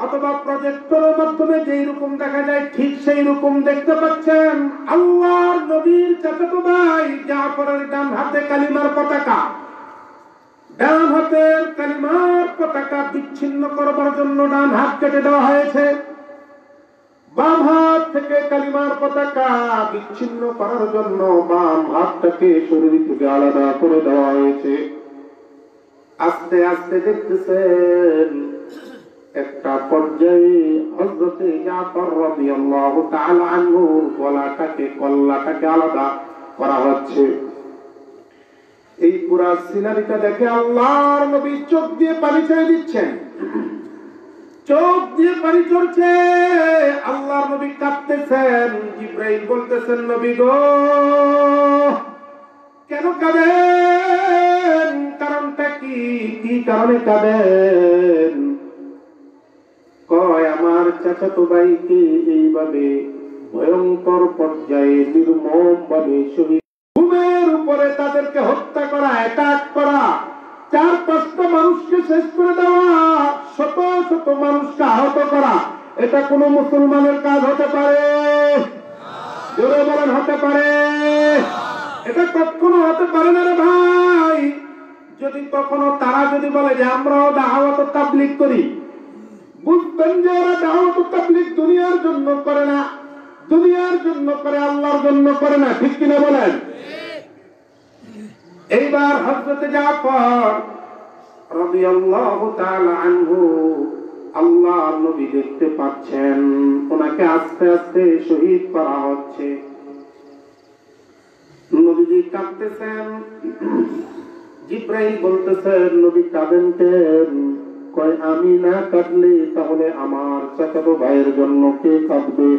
অথবা প্রজেক্টরের মাধ্যমে যেই রকম দেখা যায় ঠিক সেই রকম দেখতে পাচ্ছেন। আল্লাহর নবীর চাচাতো ভাই জাফরের ডান হাতে কালিমার পতাকা, ডান হাতের কালিমার পতাকা বিচ্ছিন্ন করবার জন্য ডান হাত কেটে দেওয়া হয়েছে। বাম হাত থেকে কালিমার পতাকা বিচ্ছিন্ন করার জন্য বাম হাতটাকে শরীর থেকে আলাদা করে দেওয়া হয়েছে। আস্তে আস্তে দেখতেছেন একটা পর্যায়ে হযরতে জাফর রাদিয়াল্লাহু তাআলা আনহুর কল্লাটাকে আলাদা করা হচ্ছে। এই পুরা সিনারিটা দেখে আল্লাহর নবী চোখ দিয়ে পানি ছেড়ে দিচ্ছেন, চোখ দিয়ে পানি ঝরছে। আল্লাহর নবী কাঁদতেছেন। জিবরাইল বলতেছেন, নবী গো কেন কাঁদেন? কারণটা কি? কি কারণে কাঁদেন? কয় আমার চাচাতো ভাইকে এইভাবে ভয়ঙ্কর পর্যায়ে নির্মম ভাবে শহীদ, ঘুমের উপরে তাদেরকে হত্যা করা, অ্যাটাক করা, 4-5টা মানুষকে শেষ করে দেওয়া, শত শত মানুষকে আহত করা, এটা কোন মুসলমানের কাজ হতে পারে? জোরে বলেন, হতে পারে? এটা কখনো হতে পারে না রে ভাই। যদি কখনো তারা যদি বলে যে আমরাও দাওয়াত তাবলীগ করি, বুঝবেন যে ওরা দাওয়াত তাবলীগ দুনিয়ার জন্য করে না, দুনিয়ার জন্য করে, আল্লাহর জন্য করে না। ঠিক কিনা বলেন? এইবার হযরত জাফর রাদিয়াল্লাহু তাআলা আনহু, আল্লাহর নবী দেখতে পাচ্ছেন ওনাকে আস্তে আস্তে শহীদ করা হচ্ছে। নবীজি কাঁদতেছেন। জিবরাইল বলতেছেন, নবী কাঁদেন কেন? কয় আমি না কাঁদলে তাহলে আমার চাচাতো ভাইয়ের জন্য কে কাঁদবে?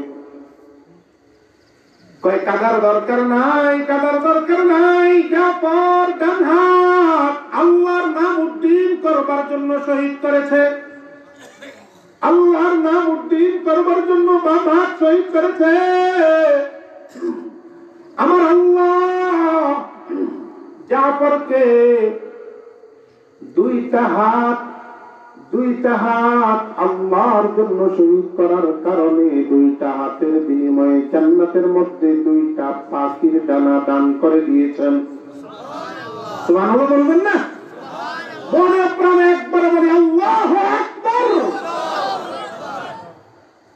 কয় কাঁদার দরকার নাই, কাঁদার দরকার নাই। জাফর ডান হাত আল্লাহর নাম উদ্দিন করবার জন্য শহীদ করেছে, আল্লাহর নাম উদ্দিন করবার জন্য বাম হাত শহীদ করেছে। আমার আল্লাহ জাফরকে দুইটা হাত আল্লাহর জন্য শহীদ করার কারণে দুইটা হাতের বিনিময়ে জান্নাতের মধ্যে 2টা পাখির ডানা দান করে দিয়েছেন। সুবহানাল্লাহ বলবেন না? মনে প্রাণে একবার বলি আল্লাহু আকবার।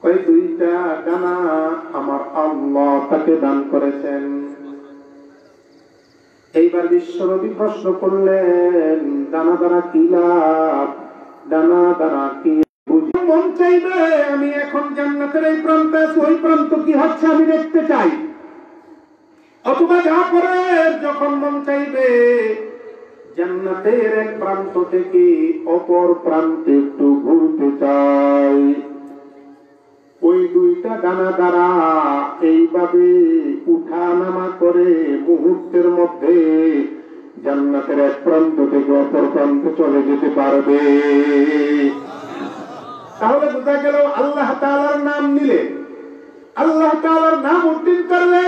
ওই 2টা ডানা আমার আল্লাহ তাকে দান করেছেন। এইবার বিশ্বনবী প্রশ্ন করলেন, ডানা দ্বারা কি লাভ? ডানা দ্বারা কি বুঝি? মন চাইবে আমি এখন জান্নাতের এই প্রান্তে আছি, ওই প্রান্ত কি হচ্ছে আমি দেখতে চাই। অথবা জাফরের যখন মন চাইবে জান্নাতের এক প্রান্ত থেকে অপর প্রান্তে একটু ঘুরতে চাই। ওই 2টা ডানা দ্বারা এইভাবে উঠা নামা করে মুহূর্তের মধ্যে জান্নাতের এক প্রান্ত থেকে অপর প্রান্তে চলে যেতে পারবে। তাহলে বোঝা গেল আল্লাহ তাআলার নাম নিলে, আল্লাহ তাআলার নাম উদ্দিন করলে,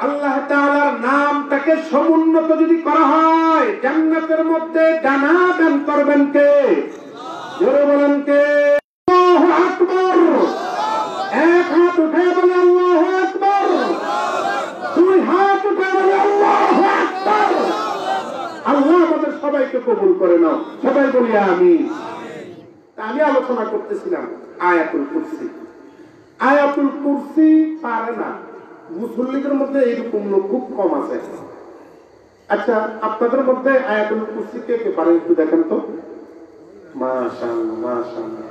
আল্লাহ তাআলার নামটাকে সমুন্নত যদি করা হয়, জান্নাতের মধ্যে ডানা দান করবেন কে? জোরে বলেন কে? আল্লাহু আকবার। এক হাত উঠে বলে আল্লাহু আকবার, 2 হাত উঠে বলে আল্লাহু আকবার। আল্লাহ আমাদের সবাইকে কবুল করে নাও, সবাই বলি আমিন। আমি আলোচনা করতেছিলাম আয়াতুল কুরসি। আয়াতুল কুরসি পারে না মুসল্লিদের মধ্যে, এইরকম লোক খুব কম আছে। আচ্ছা, আপনাদের মধ্যে আয়াতুল কুরসি কে কে পারেন একটু দেখেন তো? মাশাআল্লাহ, মাশাআল্লাহ,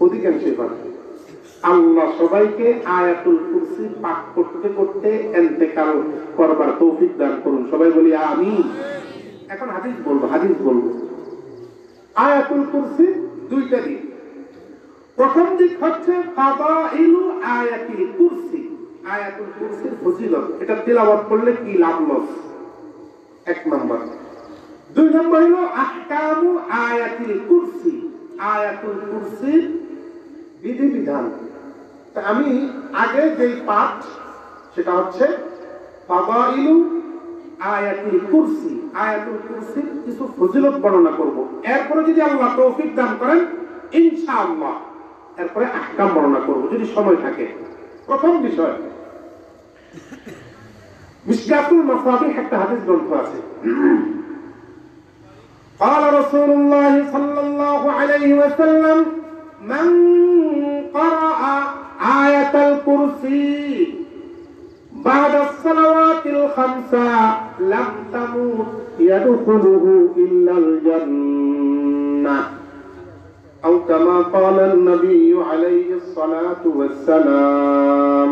অধিকাংশই পারে। আল্লাহ সবাইকে আয়াতুল কুরসি পাঠ করতে করতে ইন্তেকাল করবার তৌফিক দান করুন, সবাই বলি আমিন। এখন হাদিস বলবো। আয়াতুল কুরসি 2টা দিক। প্রথম দিক হচ্ছে ফাদাইলু আয়াতুল কুরসি, আয়াতুল কুরসির ফজিলত, এটা তেলাওয়াত করলে কি লাভ লস, 1 নম্বর। 2 নম্বর হলো আহকামু আয়াতুল কুরসি, আয়াতুল কুরসির বিধিবিধান। তা আমি আগে যেই পাঠ সেটা হচ্ছে ফাদাইলু আয়াতুল কুরসি, আয়াতুল কুরসির কিছু ফজিলত বর্ণনা করব। এরপরে যদি আল্লাহ তৌফিক দান করেন ইনশাআল্লাহ এরপরে আহকাম বর্ণনা করব যদি সময় থাকে। প্রথম বিষয়, মিশকাতুল মাসাবিহ একটা হাদিস গ্রন্থ আছে। قال رسول الله صلى الله عليه وسلم من قرأ آية الكرسي بعد الصلوات الخمسة لم تموت يدخله إلا الجنة أو كما قال النبي عليه الصلاة والسلام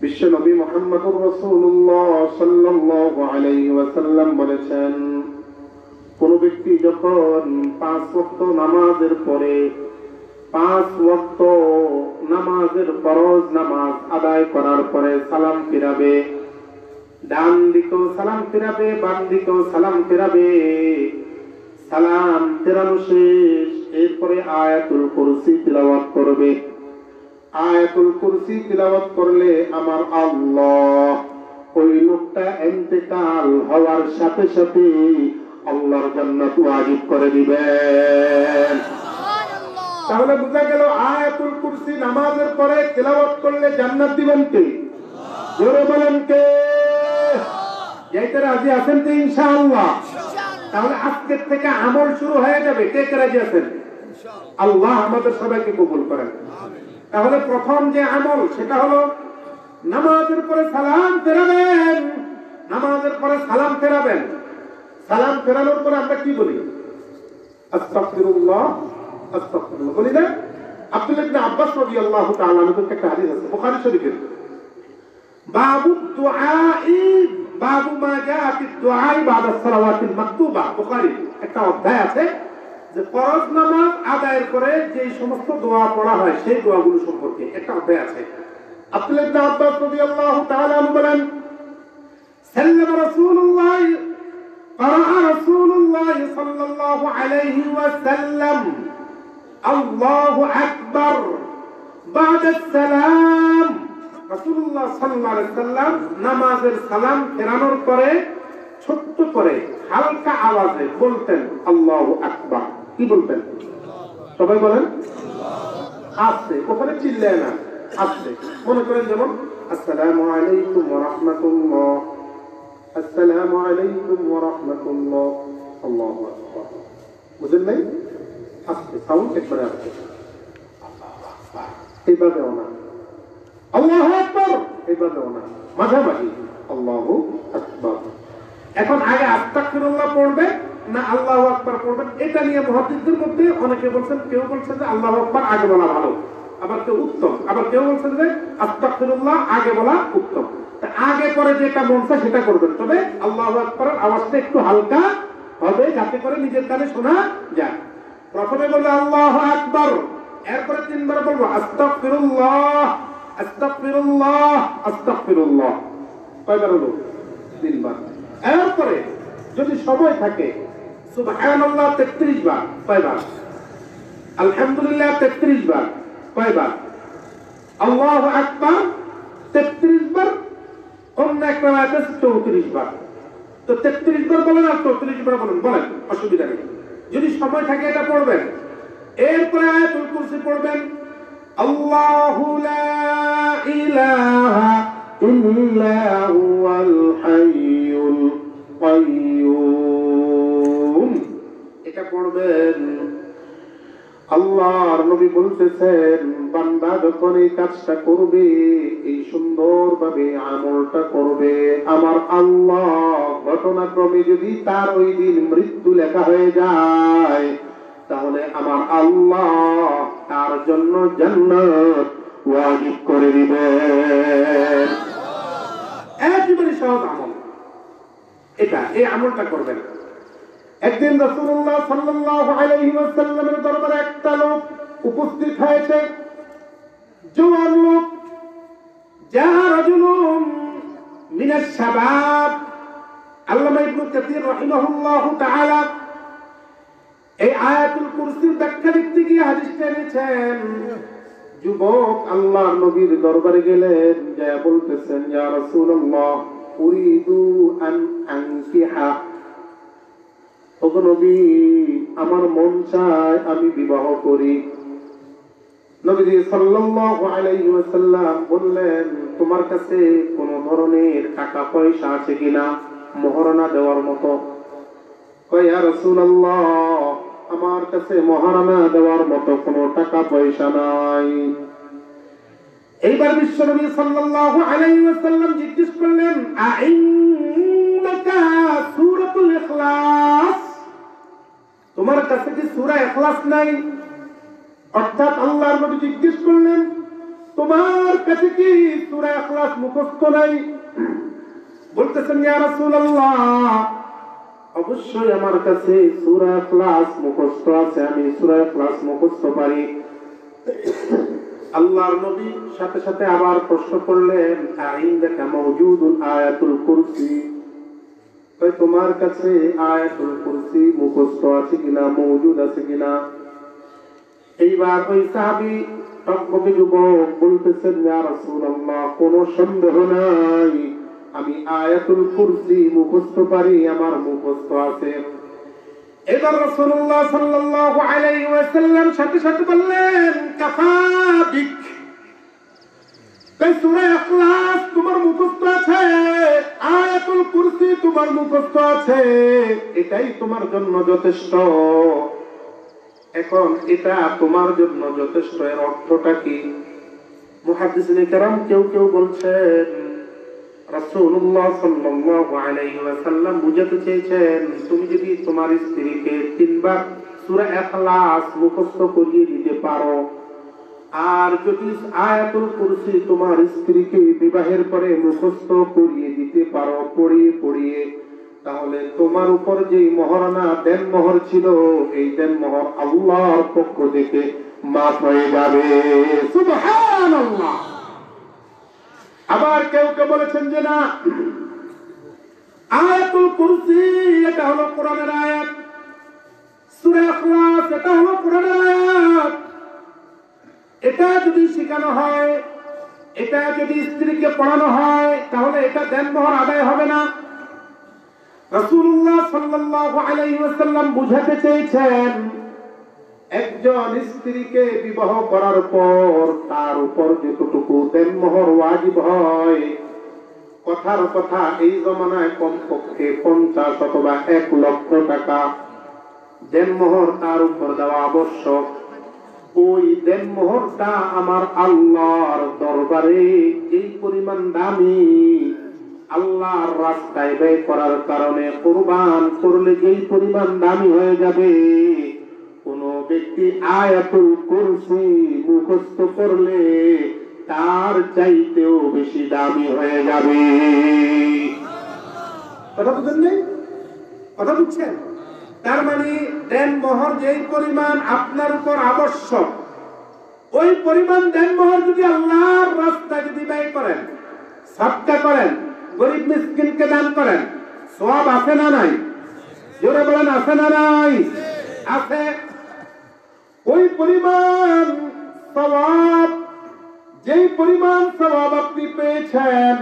বিশ্ব নবী মুহাম্মদুর রাসূলুল্লাহ সাল্লাল্লাহু আলাইহি ওয়াসাল্লাম বলেছেন, কোন ব্যক্তি যখন 5 ওয়াক্ত নামাজের পরে 5 ওয়াক্ত নামাজের ফরজ নামাজ আদায় করার পরে সালাম ফিরাবে, ডান দিকেও সালাম ফিরাবে, বাম দিকেও সালাম ফিরাবে, সালাম ফেরানো শেষ, এরপরে আয়াতুল কুরসি তিলাওয়াত করবে। আয়াতুল কুরসি তিলাওয়াত করলে আমার আল্লাহ ওই লোকটা ইন্তেকাল হওয়ার সাথে সাথে আল্লাহর জান্নাত ওয়াজিব করে দিবেন। তাহলে বোঝা গেল আয়াতুল কুরসি নামাজের পরে তিলাওয়াত করলে জান্নাত দিবেন কে? জোরে বলেন কে? যাইতে রাজি আছেন তো ইনশাআল্লাহ? তাহলে আজকের থেকে আমল শুরু হয়ে যাবে। কে কে রাজি আছেন? আল্লাহ আমাদের সবাইকে কবুল করেন। তাহলে প্রথম যে আমল সেটা হলো নামাজের পরে সালাম ফেরাবেন। নামাজের পরে সালাম ফেরাবেন। সালাম ফেরানোর পরে আমরা কি বলি? আস্তাগফিরুল্লাহ, আস্তাগফিরুল্লাহ বলি না? আব্দুল্লাহ ইবনে আব্বাস রাদিয়াল্লাহু তাআলা আনহু একটা হাদিস আছে বুখারী শরীফের, বাবু দুআই, বাবু মা জাআ ফি দুআই বাদা সালাওয়াতিল মাকতুবা। বুখারী একটা অধ্যায় আছে যে ফরজ নামাজ আদায়ের পরে যে সমস্ত দোয়া পড়া হয় সেই দোয়াগুলো সম্পর্কে একটা অধ্যায় আছে। আব্দুল্লাহ ইবনে আব্বাস রাদিয়াল্লাহু তাআলা আনহু বলেন, সাল্লাল্লাহু রাসূলুল্লাহ قرأ رسول الله صلى الله عليه وسلم الله أكبر بعد السلام। রাসূলুল্লাহ সাল্লাল্লাহু আলাইহি ওয়াসাল্লাম নামাজের সালাম ফেরানোর পরে ছোট্ট করে হালকা আওয়াজে বলতেন আল্লাহু আকবার। কি বলতেন? সবাই বলেন আস্তে, ওখানে চিল্লায় না, আস্তে। মনে করেন যেমন আসসালামু আলাইকুম ওয়া রাহমাতুল্লাহ, আসসালামু আলাইকুম ওয়া রাহমাতুল্লাহ, আল্লাহু আকবার। বুঝেন নাই? আস্তে, সাউন্ড একবারে আস্তে, এইভাবেও না আল্লাহু আকবার, এইভাবেও না, মাঝামাঝি আল্লাহু আকবার। এখন আগে আস্তাগফিরুল্লাহ পড়বে না আল্লাহু আকবার পড়বেন, এটা নিয়ে মুহাদ্দিসদের মধ্যে অনেকে বলছেন, কেউ বলছেন যে আল্লাহু আকবার আগে বলা ভালো, আবার কেউ উত্তম, আবার কেউ বলছেন যে আস্তাগফিরুল্লাহ আগে বলা উত্তম। আগে পরে যেটা মন চায় সেটা করবেন, তবে আল্লাহু আকবারের আওয়াজটা একটু হালকা হবে যাতে করে নিজের কানে শোনা যায়। প্রথমে বলবো আল্লাহু আকবার, এরপরে 3 বার বলবো আস্তাগফিরুল্লাহ, আস্তাগফিরুল্লাহ, আস্তাগফিরুল্লাহ। কয়বার হলো? 3 বার। এরপরে যদি সময় থাকে সুবহানাল্লাহ 33 বার। কয়বার? আলহামদুলিল্লাহ 33 বার। কয়বার? আল্লাহু আকবার 33 বার। অন্য একটা আছে 34 বার। তো 33 বার বলেন আর 34 বার বলেন, বলেন, অসুবিধা নেই। যদি সময় থাকে এটা পড়বেন। এরপরে আয়াতুল কুরসি পড়বেন, আল্লাহু লা ইলাহা ইল্লা হুয়াল হাইয়ুল কাইয়্যুম, এটা পড়বেন। আল্লাহর নবী বলতেছেন বান্দা যখন এই কাজটা করবে, এই সুন্দরভাবে আমলটা করবে, আমার আল্লাহ ঘটনাক্রমে যদি তার ওই দিন মৃত্যু লেখা হয়ে যায় তাহলে আমার আল্লাহ তার জন্য জান্নাত ওয়াজিব করে দিবেন। একেবারে সহজ আমল এটা, এই আমলটা করবেন। একদিন রাসূলুল্লাহ সাল্লাল্লাহু আলাইহি ওয়াসাল্লামের দরবারে একটা লোক উপস্থিত হয়েছে, জওয়ান লোক, যাহা রাজুলুম মিনাশ শাবাব। আল্লামা ইবনে কাসীর রাহিমাহুল্লাহু তাআলা এই আয়াতুল কুরসির ব্যাখ্যা লিখতে গিয়ে হাদিসটা এনেছেন। যুবক আল্লাহর নবীর দরবারে গেলেন, যা বলতেছেন ইয়া রাসূলুল্লাহ উরিদু আন আনকিহা, ওগো নবী আমার মন চায় আমি বিবাহ করি। নবী সাল্লাল্লাহু আলাইহি ওয়াসাল্লাম বললেন তোমার কাছে কোন ধরনের টাকা পয়সা আছে কিনা মহারণা দেওয়ার মতো? কয় ইয়া রাসূলুল্লাহ আমার কাছে মহারণা দেওয়ার মতো কোনো টাকা পয়সা নাই। এইবার বিশ্বনবী সাল্লাল্লাহু আলাইহি ওয়াসাল্লাম জিজ্ঞেস করলেন আইন্নাকা সূরাতুল ইখলাস, তোমার কাছে কি সূরা ইখলাস নাই? অর্থাৎ আল্লাহর নবী জিজ্ঞেস করলেন, তোমার কাছে কি সূরা ইখলাস মুখস্থ নাই? বলতেছেন, ইয়া রাসূলুল্লাহ, অবশ্যই আমার কাছে সূরা ইখলাস মুখস্থ আছে, আমি সূরা ইখলাস মুখস্থ পারি। আল্লাহর নবী সাথে সাথে আবার প্রশ্ন করলেন, আইনদাকা মাওজুদুন আয়াতুল কুরসি, তোমার কাছে আয়াতুল কুরসি মুখস্থ আছে কিনা, মওজুদ আছে কিনা? এইবার ওই সাহাবী টকবকে যুবক বলতেছেন, ইয়া রাসূলুল্লাহ, কোনো সন্দেহ নাই, আমি আয়াতুল কুরসি মুখস্থ পারি, আমার মুখস্থ আছে। এবার রাসূলুল্লাহ সাল্লাল্লাহু আলাইহি ওয়াসাল্লাম সাথে সাথে বললেন, কাফা বিক, সূরা ইখলাস তোমার মুখস্থ আছে, আয়াতুল কুরসি তোমার মুখস্থ আছে, এটাই তোমার জন্য যথেষ্ট। এখন এটা তোমার জন্য যথেষ্ট, এর অর্থটা কি? মুহাদ্দিসিনে কেরাম কেউ কেউ বলছেন, রাসূলুল্লাহ সাল্লাল্লাহু আলাইহি ওয়াসাল্লাম বুঝাতে চেয়েছেন, তুমি যদি তোমার স্ত্রীকে 3 বার সূরা ইখলাস মুখস্থ করিয়ে দিতে পারো, আর যদি আয়াতুল কুরসি তোমার স্ত্রীকে বিবাহের পরে মুখস্থ করিয়ে দিতে পারো পড়িয়ে পড়িয়ে, তাহলে তোমার উপর যে মহারণা দেন মোহর ছিল, এই দেন মোহর আল্লাহর পক্ষ থেকে মাফ হয়ে যাবে। সুবহানাল্লাহ। আবার কেউ কেউ বলেছেন যে না, আয়াতুল কুরসি এটা হলো কোরআনের আয়াত, সূরা ইখলাস এটা হলো কোরআনের আয়াত, এটা যদি শেখানো হয়, এটা যদি স্ত্রীকে পড়ানো হয়, তাহলে এটা দেনমোহর আদায় হবে না। রাসূলুল্লাহ সাল্লাল্লাহু আলাইহি ওয়াসাল্লাম বুঝাতে চেয়েছেন, একজন স্ত্রীকে বিবাহ করার পর তার উপর যতটুকু দেনমোহর ওয়াজিব হয়, কথার কথা এই জমানায় কমপক্ষে 50 অথবা 1 লক্ষ টাকা দেনমোহর তার উপর দেওয়া আবশ্যক। ওই দেনমোহরটা আমার আল্লাহর দরবারে এই পরিমাণ দামি, আল্লাহর রাস্তায় ব্যয় করার কারণে কুরবান করলে যেই পরিমাণ দামি হয়ে যাবে, কোন ব্যক্তি আয়াতুল কুরসি মুখস্থ করলে তার চাইতেও বেশি দামি হয়ে যাবে। কথা বুঝেন নাই? কথা বুঝছেন? তার মানে দেনমোহর যেই পরিমাণ আপনার উপর আবশ্যক, ওই পরিমাণ দেনমোহর যদি আল্লাহর রাস্তায় যদি ব্যয় করেন, সাদকা করেন, গরিব মিসকিনকে দান করেন, সওয়াব আছে না নাই? জোরে বলেন, আছে না নাই? আছে। ওই পরিমাণ সওয়াব, যেই পরিমাণ সওয়াব আপনি পেয়েছেন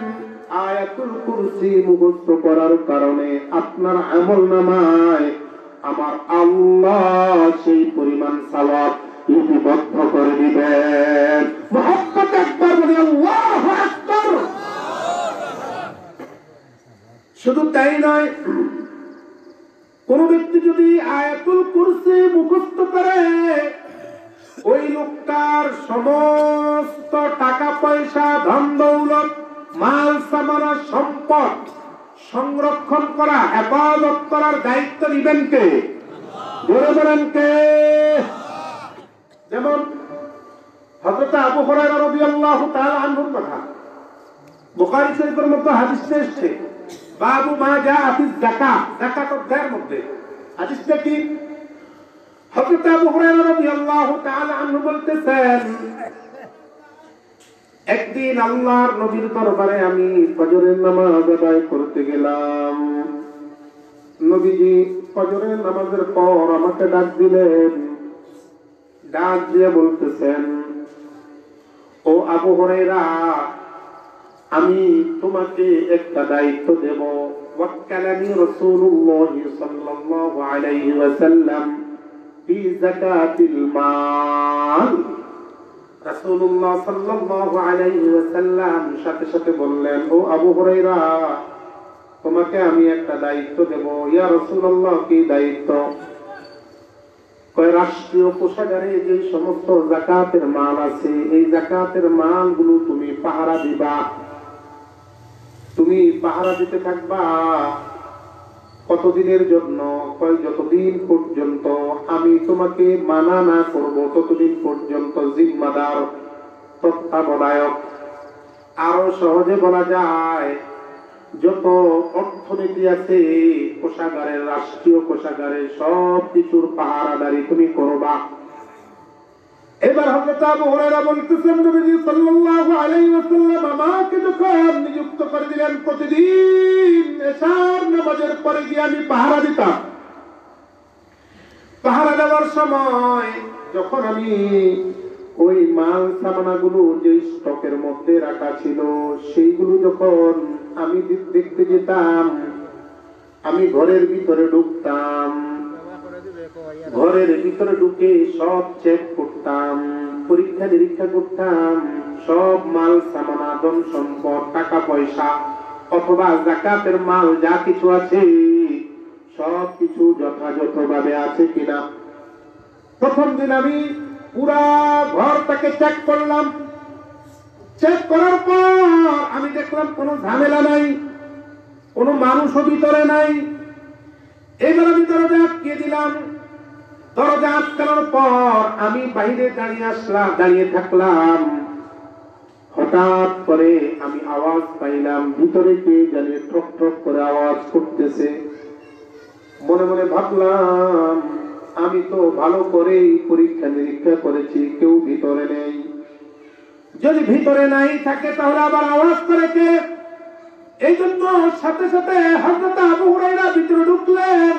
আয়াতুল কুরসি মুখস্থ করার কারণে, আপনার আমলনামায় আমার আল্লাহ সেই পরিমাণ সওয়াব লিপিবদ্ধ করে দিবেন। মুহাম্মদ আকবার বলি আল্লাহু আকবার। শুধু তাই নয়, কোন ব্যক্তি যদি আয়াতুল কুরসি মুখস্থ করে, ওই লোকটার সমস্ত টাকা পয়সা, ধন দৌলত, মাল সামানা, সম্পদ সংরক্ষণ করা, হেফাজত করার দায়িত্ব নিবেন কে? বলে বলেন কে? যেমন হযরত আবু হুরায়রা রাদিয়াল্লাহু তাআলা আনহুর কথা বুখারী শরীফের মধ্যে হাদিসে এসেছে, বাবু মা জাআ ফি যাকাত, যাকাত অধ্যায়ের মধ্যে হাদিসটা কি? হযরত আবু হুরায়রা রাদিয়াল্লাহু তাআলা আনহু বলতেছেন, একদিন আল্লাহর নবীর দরবারে আমি ফজরের নামাজ আদায় করতে গেলাম। নবীজি ফজরের নামাজের পর আমাকে ডাক দিলেন, ডাক দিয়ে বলতেছেন, ও আবু হুরায়রা, আমি তোমাকে একটা দায়িত্ব দেব। ওয়াক্কালানি রাসূলুল্লাহ সাল্লাল্লাহু আলাইহি ওয়াসাল্লাম ফি যাকাতিল মাল। রাসূলুল্লাহ সাল্লাল্লাহু আলাইহি ওয়াসাল্লাম সাথে সাথে বললেন, ও আবু হুরায়রা, তোমাকে আমি একটা দায়িত্ব দেব। ইয়া রাসূলুল্লাহ, কি দায়িত্ব? কয়, রাষ্ট্রীয় কোষাগারে যে সমস্ত যাকাতের মাল আছে, এই যাকাতের মালগুলো তুমি পাহারা দিবা, তুমি পাহারা দিতে থাকবা। কতদিনের জন্য? কয় যতদিন পর্যন্ত আমি তোমাকে মানা না করব ততদিন পর্যন্ত জিম্মাদার, তত্ত্বাবধায়ক। আরো সহজে বলা যায়, যত অর্থনীতি আছে কোষাগারের, রাষ্ট্রীয় কোষাগারের সব কিছুর পাহারাদারি তুমি করবা। এবার হযরত আবু হুরায়রা বলতেছেন, নবী সাল্লাল্লাহু আলাইহি ওয়াসাল্লাম আমাকে যখন নিযুক্ত করে দিলেন, প্রতিদিন এশার নামাজের পরে গিয়ে আমি পাহারা দিতাম। পাহারা দেওয়ার সময় যখন আমি ওই মাল সামানাগুলো যে স্টকের মধ্যে রাখা ছিল সেইগুলো যখন আমি দেখতে যেতাম, আমি ঘরের ভিতরে ঢুকতাম, ঘরের ভিতরে ঢুকে সব চেক করতাম, পরীক্ষা নিরীক্ষা করতাম, সব মাল সামানা, ধন সম্পদ, টাকা পয়সা অথবা যাকাতের মাল যা কিছু আছে সব কিছু যথাযথভাবে আছে কিনা। প্রথম দিন আমি পুরা ঘরটাকে চেক করলাম। চেক করার পর আমি দেখলাম কোনো ঝামেলা নাই, কোনো মানুষও ভিতরে নাই। এবার আমি দরজা আটকিয়ে দিলাম। দরজা আটকানোর পর আমি বাইরে দাঁড়িয়ে থাকলাম। হঠাৎ করে আমি আওয়াজ পাইলাম, ভিতরে কে জানি ঠক ঠক করে আওয়াজ করতেছে। মনে মনে ভাবলাম, আমি তো ভালো করেই পরীক্ষা নিরীক্ষা করেছি, কেউ ভিতরে নেই। যদি ভিতরে নাই থাকে তাহলে আবার আওয়াজ করে কে? এই জন্য সাথে সাথে হযরত আবু হুরায়রা ভিতরে ঢুকলেন।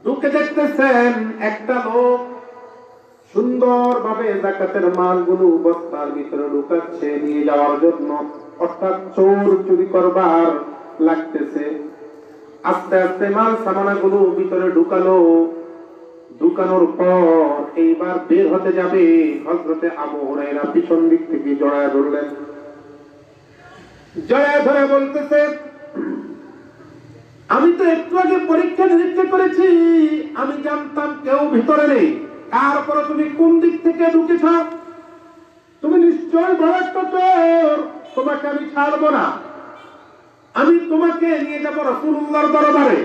ঢুকে দেখতেছেন একটা লোক সুন্দরভাবে যাকাতের মালগুলো বস্তার ভিতরে ঢুকাচ্ছে নিয়ে যাওয়ার জন্য, অর্থাৎ চোর চুরি করবার লাগতেছে। আস্তে আস্তে মাল সামানাগুলো ভিতরে ঢুকালো। ঢুকানোর পর এইবার বের হতে যাবে, হযরতে আবু হুরায়রা পিছন দিক থেকে জড়ায় ধরলেন। জড়ায় ধরে বলতেছে, আমি তো একটু আগে পরীক্ষা নিরীক্ষা করেছি, আমি জানতাম কেউ ভিতরে নেই, তারপরে তুমি কোন দিক থেকে ঢুকেছ? তুমি নিশ্চয় বড় একটা চোর, তোমাকে আমি ছাড়বো না। আমি তোমাকে নিয়ে যাবো রাসূলুল্লাহর দরবারে,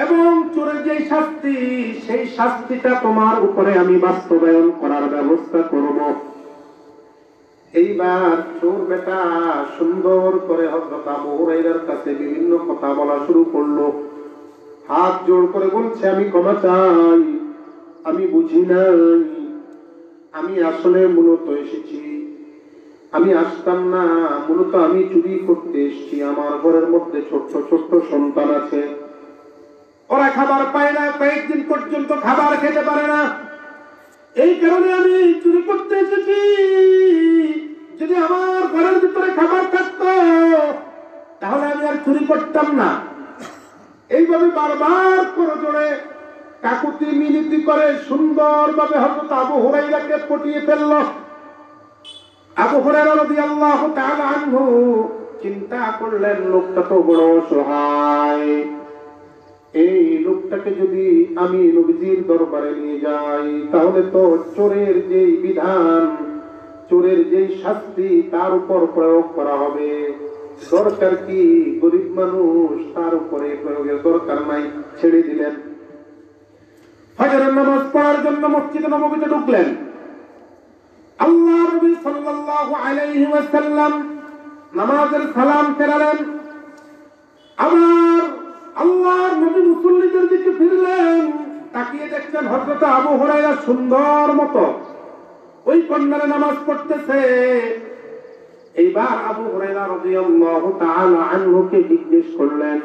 এবং চোরের যে শাস্তি, সেই শাস্তিটা তোমার উপরে আমি বাস্তবায়ন করার ব্যবস্থা করব। এইবার চোর বেটা সুন্দর করে হযরত আবু হুরায়রার কাছে বিভিন্ন কথা বলা শুরু করলো। হাত জোড় করে বলছে, আমি ক্ষমা চাই, আমি বুঝি নাই, আমি আসলে মূলত এসেছি, আমি আসতাম না, মূলত আমি চুরি করতে এসেছি। আমার ঘরের মধ্যে ছোট্ট ছোট্ট সন্তান আছে, ওরা খাবার পায় না, কয়েকদিন পর্যন্ত খাবার খেতে পারে না, এই কারণে আমি চুরি করতে এসেছি। যদি আমার ঘরের ভিতরে খাবার থাকতো তাহলে আমি আর চুরি করতাম না। এইভাবে বারবার করে জোরে কাকুতি মিনতি করে সুন্দরভাবে হযরত আবু হুরায়রাকে পটিয়ে ফেলল। আবু হুরায়রা রাদিয়াল্লাহু তাআলা আনহু চিন্তা করলেন, লোকটা তো বড় অসহায়, এই লোকটাকে যদি আমি নবীজির দরবারে নিয়ে যাই তাহলে তো চোরের যেই বিধান, চোরের যেই শাস্তি তার উপর প্রয়োগ করা হবে। দরকার কি, গরিব মানুষ, তার উপরে প্রয়োগের দরকার নাই, ছেড়ে দিলেন। ফজরের নামাজ পড়ার জন্য মসজিদে নববীতে ঢুকলেন। আল্লাহর নবী সাল্লাল্লাহু আলাইহি ওয়াসাল্লাম নামাজের সালাম ফেরালেন। আবার আল্লাহর নবী মুসল্লিদের দিকে ফিরলেন, তাকিয়ে দেখছেন হযরত আবু হুরায়রা সুন্দর মতো ওই কর্নারে নামাজ পড়তেছে। এইবার আবু হুরায়রা রাদিয়াল্লাহু তাআলা আনহুকে জিজ্ঞেস করলেন,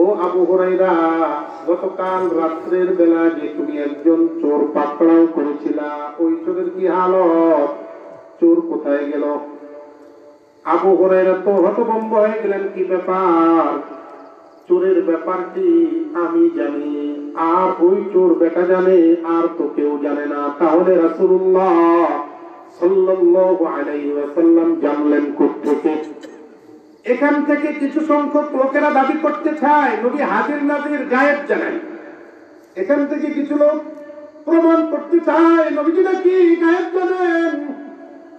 ও আবু হুরায়রা, গতকাল রাত্রের বেলা যে তুমি একজন চোর পাকড়াও করেছিলা, ওই চোরের কি হালত? চোর কোথায় গেল? আবু হুরায়রা তো হতভম্ব হয়ে গেলেন, কি ব্যাপার? চোরের ব্যাপারটি আমি জানি, আর ওই চোর বেটা জানে, আর তো কেউ জানে না। তাহলে রাসূলুল্লাহ সাল্লাল্লাহু আলাইহি ওয়াসাল্লাম জানলেন কোত্থেকে? এখান থেকে কিছু সংখ্যক লোকেরা দাবি করতে চায় নবী হাজির নাজির গায়েব জানেন। এখান থেকে কিছু লোক প্রমাণ করতে চায় নবীজি নাকি গায়েব জানেন।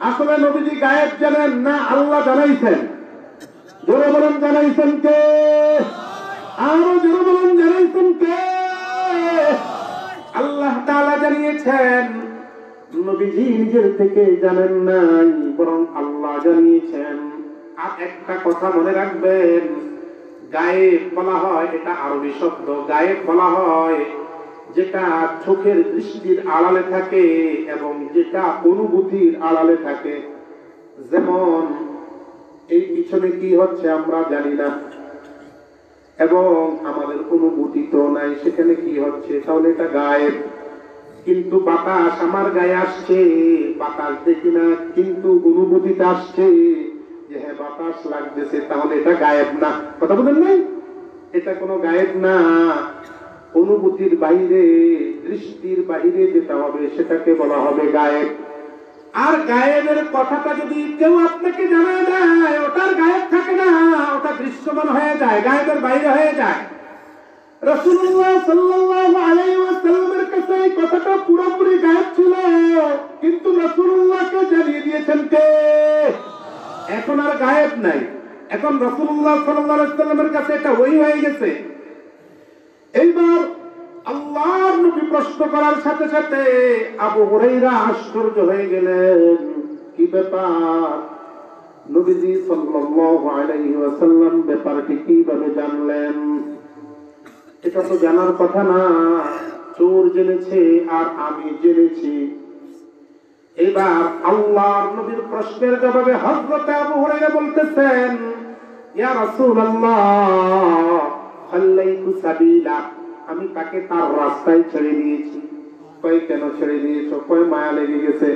আসলে নবীজি গায়েব জানেন না, আল্লাহ জানাইছেন। জোরে বলেন, জানাইছেন কে? আরো জোরে বলুন, জানাইছেন কে? আল্লাহ তাআলা জানিয়েছেন। নবীজি নিজের থেকে জানেন নাই, বরং আল্লাহ জানিয়েছেন। আর একটা কথা মনে রাখবেন, গায়েব বলা হয়, এটা আরবি শব্দ। গায়েব বলা হয় যেটা চোখের দৃষ্টির আড়ালে থাকে এবং যেটা অনুভূতির আড়ালে থাকে। যেমন এই পিছনে কি হচ্ছে আমরা জানি না এবং আমাদের অনুভূতি তো নাই সেখানে কি হচ্ছে, তাহলে এটা গায়েব। কিন্তু বাতাস আমার গায়ে আসছে, বাতাস দেখি না, কিন্তু অনুভূতিটা আসছে যে হ্যাঁ বাতাস লাগতেছে, তাহলে এটা গায়েব না। কথা বলেন নাই? এটা কোনো গায়েব না। অনুভূতির বাইরে, দৃষ্টির বাইরে যেটা হবে সেটাকে বলা হবে গায়েব। আর গায়েবের কথাটা যদি কেউ আপনাকে জানায় দেয়, ওটার গায়েব থাকে না, ওটা দৃশ্যমান হয়ে যায়, গায়েবের বাইরে হয়ে যায়। রাসূলুল্লাহ সাল্লাল্লাহু আলাইহি ওয়াসাল্লামের কাছে এই কথাটা পুরোপুরি গায়েব ছিল, কিন্তু রাসূলুল্লাহকে জানিয়ে দিয়েছেন কে? এখন আর গায়েব নাই, এখন রাসূলুল্লাহ সাল্লাল্লাহু আলাইহি ওয়াসাল্লামের কাছে এটা ওহী হয়ে গেছে। এইবার আল্লাহর নবী প্রশ্ন করার সাথে সাথে আবু হুরায়রা আশ্চর্য হয়ে গেলেন। কি ব্যাপার? নবীজি সাল্লাল্লাহু আলাইহি ওয়াসাল্লাম ব্যাপারটি কিভাবে জানলেন? এটা তো জানার কথা না, চোর জেনেছে আর আমি জেনেছি। এবার আল্লাহর নবীর প্রশ্নের জবাবে হযরত আবু হুরায়রা বলতেছেন, ইয়া রাসূলুল্লাহ খাল্লাইতু সাবিলা, আমি তাকে তার রাস্তায় ছেড়ে দিয়েছি। কয় কেন ছেড়ে দিয়েছো? কয় মায়া লেগে গেছে।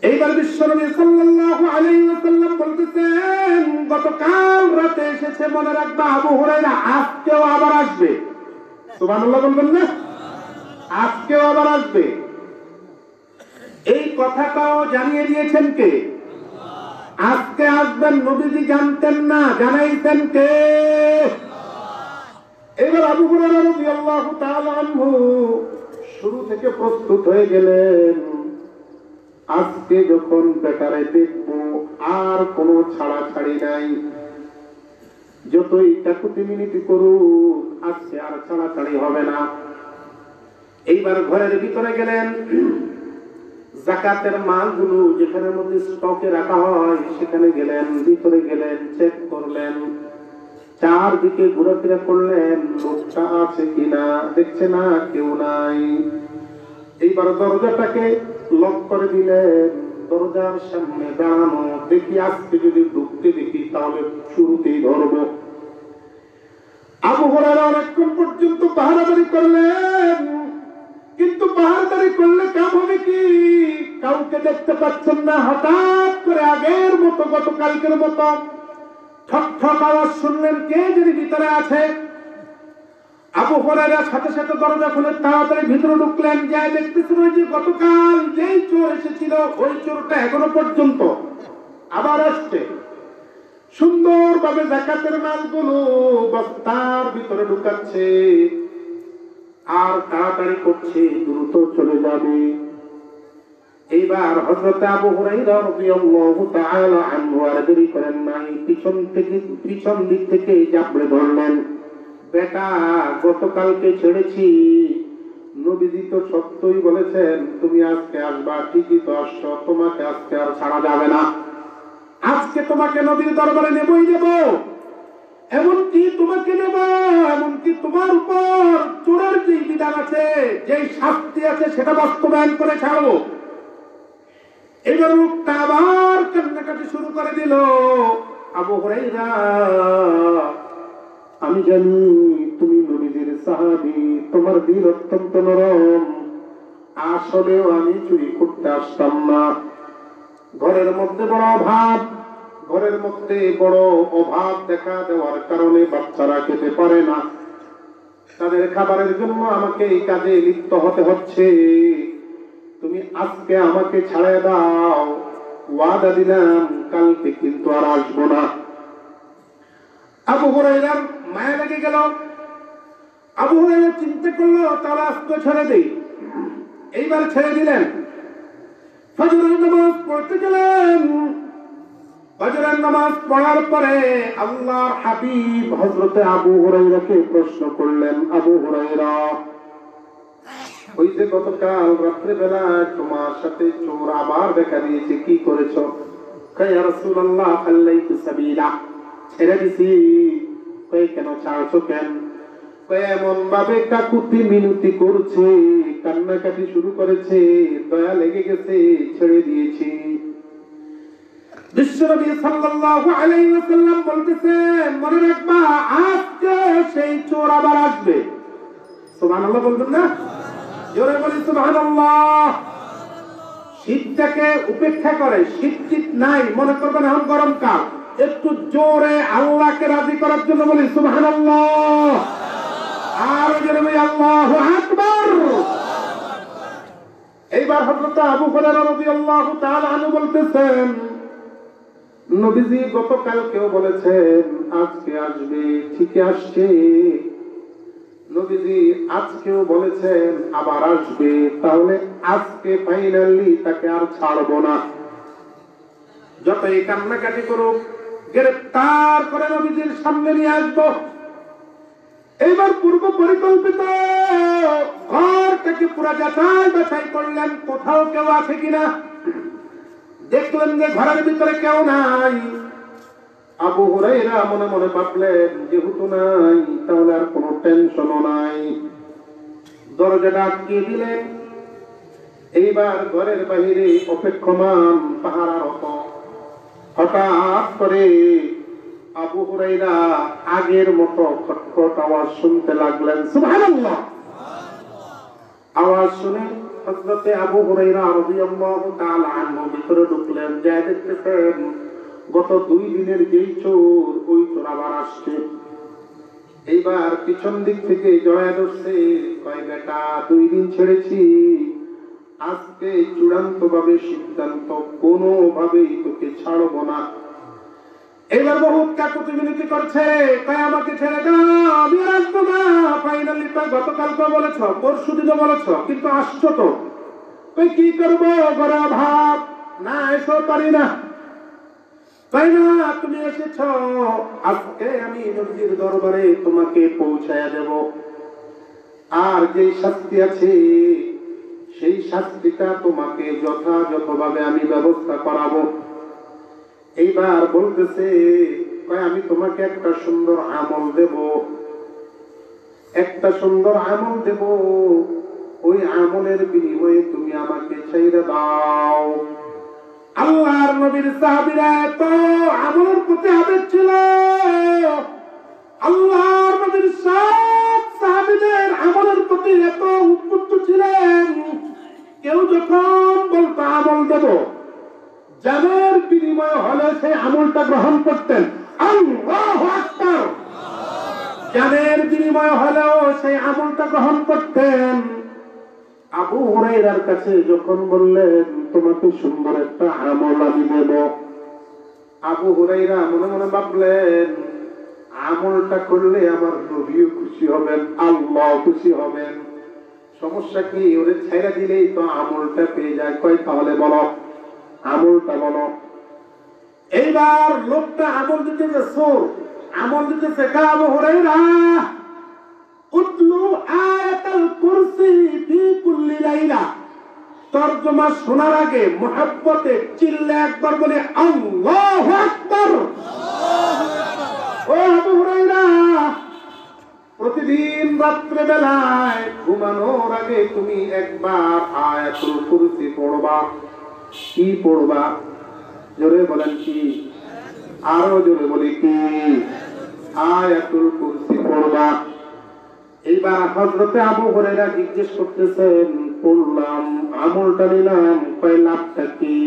এইবার বিশ্বনবী সাল্লাল্লাহু আলাইহি ওয়াসাল্লাম বলতেছেন, গতকাল রাতে এসেছে, মনে রাখবা আবু হুরায়রা, আজকেও আবার আসবে। সুবহানাল্লাহ বলবেন না? আজকেও আবার আসবে। এই কথাটাও জানিয়ে দিয়েছেন কে? আজকে আসবেন নবীজি জানতেন না, জানাইছেন কে? এবার আবু হুরায়রা রাদিয়াল্লাহু তাআলা আনহু শুরু থেকে প্রস্তুত হয়ে গেলেন। আজকে যখন বেটারে দেখবো আর কোনো ছাড়াছাড়ি নাই, যতই কাকুতি মিনতি করুক আজকে আর ছাড়াছাড়ি হবে না। এইবার ঘরের ভিতরে গেলেন, যাকাতের মালগুলো যেখানে মধ্যে স্টকে রাখা হয় সেখানে গেলেন, ভিতরে গেলেন, চেক করলেন, চারদিকে ঘোরাফেরা করলেন, লোকটা আছে কিনা, দেখছে না, কেউ নাই। এইবার দরজাটাকে লক করে দিলেন, দরজার সামনে দাঁড়ানো, দেখি আজকে যদি ঢুকতে দেখি তাহলে শুরুতেই ধরবো। আবু হুরায়রা অনেকক্ষণ পর্যন্ত পাহারাদারি করলেন, কিন্তু পাহারাদারি করলে কাম হবে কি? কাউকে দেখতে পাচ্ছেন না। হঠাৎ করে আগের মতো, গতকালকের মতো ঠক ঠক আওয়াজ শুনলেন, কে যদি ভিতরে আছে। আবু হুরায়রা সাথে সাথে দরজা খুলে তাড়াতাড়ি ভিতরে ঢুকলেন। যা দেখতেছেন ওই যে গতকাল যেই চোর এসেছিল ওই চোরটা এখনো পর্যন্ত আবার আসছে, সুন্দরভাবে যাকাতের মালগুলো বস্তার ভিতরে ঢুকাচ্ছে আর তাড়াতাড়ি করছে, দ্রুত চলে যাবে। এইবার হযরত আবু হুরায়রা রাদিয়াল্লাহু তাআলা আনহু আর দেরি করেন নাই, পিছন দিক থেকে জাবড়ে ধরলেন। বেটা, গতকালকে ছেড়েছি, নবীজি তো সত্যই বলেছেন তুমি আজকে আসবা, ঠিকই তো আসছো, তোমাকে আজকে আর ছাড়া যাবে না। আজকে তোমাকে নবীর দরবারে নেবই নেব, এমনকি তোমাকে নেব, এমনকি তোমার উপর চোরের যে বিধান আছে, যেই শাস্তি আছে সেটা বাস্তবায়ন করে ছাড়বো। এবার লোকটা আবার কান্নাকাটি শুরু করে দিল। আবু হুরায়রা, আমি জানি তুমি নবীজির সাহাবী, তোমার দিল অত্যন্ত নরম, আসলেও আমি চুরি করতে আসতাম না। ঘরের মধ্যে বড় অভাব, ঘরের মধ্যে বড় অভাব দেখা দেওয়ার কারণে বাচ্চারা খেতে পারে না, তাদের খাবারের জন্য আমাকে এই কাজে লিপ্ত হতে হচ্ছে। তুমি আজকে আমাকে ছাড়াই দাও, ওয়াদা দিলাম কালকে কিন্তু আর আসবো না। আবু হুরায়রার মায়া লেগে গেল। আবু হুরায়রা চিন্তা করলো তাহলে আজকে ছেড়ে দেই। এইবার ছেড়ে দিলেন। ফজরের নামাজ পড়তে গেলেন, ফজরের নামাজ পড়ার পরে আল্লাহর হাবিব হযরতে আবু হুরায়রাকে প্রশ্ন করলেন, আবু হুরায়রা, ওই যে গতকাল রাত্রে বেলা তোমার সাথে চোর আবার দেখা দিয়েছে, কি করেছো? কয় ইয়া রাসূলুল্লাহ খাল্লাইতু সাবিলা, ছেড়ে দিছি। কয় কেন ছাড়ছো কেন? কয় এমন ভাবে কাকুতি মিনতি করছে, কান্নাকাটি শুরু করেছে, দয়া লেগে গেছে, ছেড়ে দিয়েছি। বিশ্বনবী সাল্লাল্লাহু আলাইহি ওয়াসাল্লাম বলতেছেন, মনে রাখবা আজকে সেই চোর আবার আসবে। সুবহানাল্লাহ বলবেন না? জোরে বলি সুবহানাল্লাহ। শীতটাকে উপেক্ষা করে, শীত নাই মনে করবেন এখন গরমকাল, একটু জোরে আল্লাহকে রাজি করার জন্য বলি সুবহানাল্লাহ। আর জোরে বলি আল্লাহু আকবার। এইবার হযরত আবু হুরায়রা রাদিয়াল্লাহু তাআলা আনহু বলতেছেন, নবীজি গতকালকেও বলেছেন আজকে আসবে, ঠিকই আসছে। নবীজি আজকেও বলেছেন আবার আসবে, তাহলে আজকে ফাইনালি তাকে আর ছাড়বো না। যতই কান্নাকাটি করুক, গ্রেফতার করে নবীজির সামনে নিয়ে আসবো। এইবার পূর্ব পরিকল্পিত ঘরটাকে পুরা যাচাই বাছাই করলেন, কোথাও কেউ আছে কিনা। দেখলেন যে ঘরের ভিতরে কেউ নাই। আবু হুরায়রা মনে মনে ভাবলেন, যেহেতু নাই তাহলে আর কোনো টেনশনও নাই। দরজাটা আটকে দিলেন। এইবার ঘরের বাহিরে অপেক্ষমান পাহারারত। হঠাৎ করে আবু হুরায়রা আগের মতো খটখট আওয়াজ শুনতে লাগলেন। সুবহানাল্লাহ। আওয়াজ শুনে হযরতে আবু হুরায়রা রাদিয়াল্লাহু তাআলা আনহু ভিতরে ঢুকলেন। যা দেখতেছেন গত 2 দিনের যেই চোর, ওই চোর আবার আসছে। এইবার পিছন দিক থেকে জড়ায় ধরছে। কয় বেটা, 2 দিন ছেড়েছি, আজকে চূড়ান্ত ভাবে সিদ্ধান্ত, কোনোভাবেই তোকে ছাড়বো না। এবার বহুত কাকুতি মিনতি করছে, কয় আমাকে ছেড়ে দাও, আমি আর আসবো না। ফাইনালি কয় গতকালকে বলেছ, পরশু দিনও বলেছ, কিন্তু আসছো তো। কই কি করবো, ঘরে অভাব, না এসো পারি না। তাই না, তুমি এসেছ, আজকে আমি নবীর দরবারে তোমাকে পৌঁছায়া দেব। আর যে শাস্তি আছে সেই শাস্তিটা তোমাকে যথাযথভাবে আমি ব্যবস্থা করাবো। এইবার বলতেছে, আমি তোমাকে একটা সুন্দর আমল দেব, একটা সুন্দর আমল দেব, ওই আমলের বিনিময়ে তুমি আমাকে ছেড়ে দাও। আল্লাহর নবীর সাহাবীরা এত আমলের প্রতি আবেগ ছিল, আল্লাহর নবীর সব সাহাবীদের আমলের প্রতি এত উদ্বুদ্ধ ছিলেন। কেউ যখন বলতো আমল দেব, জানের বিনিময় হলে সেই আমলটা গ্রহণ করতেন। আল্লাহু আকবার। জানের বিনিময় হলেও সেই আমলটা গ্রহণ করতেন। আবু হুরায়রার কাছে যখন বললেন তোমাকে সুন্দর একটা আমল আমি দেব, আবু হুরায়রা মনে মনে ভাবলেন আমলটা করলে আমার নবীও খুশি হবেন, আল্লাহ খুশি হবেন। সমস্যা কি, ওরে ছেড়ে দিলেই তো আমলটা পেয়ে যায়। কয় তাহলে বলো, আমলটা বলো। এইবার লোকটা আমল দিতেছে, সোর আমল দিতেছে। আবু হুরায়রা উতলু আয়াতুল কুরসি ফি কুল্লি লাইলা। তরজমা শোনার আগে মুহাব্বতে চিল্লে একবার বলে আল্লাহু আকবার। ও আবু হুরায়রা, প্রতিদিন রাত্রে বেলায় ঘুমানোর আগে তুমি একবার আয়াতুল কুরসি পড়বা। কি পড়বা? জোরে বলেন কি? আরো জোরে বলি কি? আয়াতুল কুরসি পড়বা। এইবার হযরতে আবু হুরায়রা জিজ্ঞেস করতেছেন, পড়লাম, আমলটা নিলাম, কয় লাভটা কি?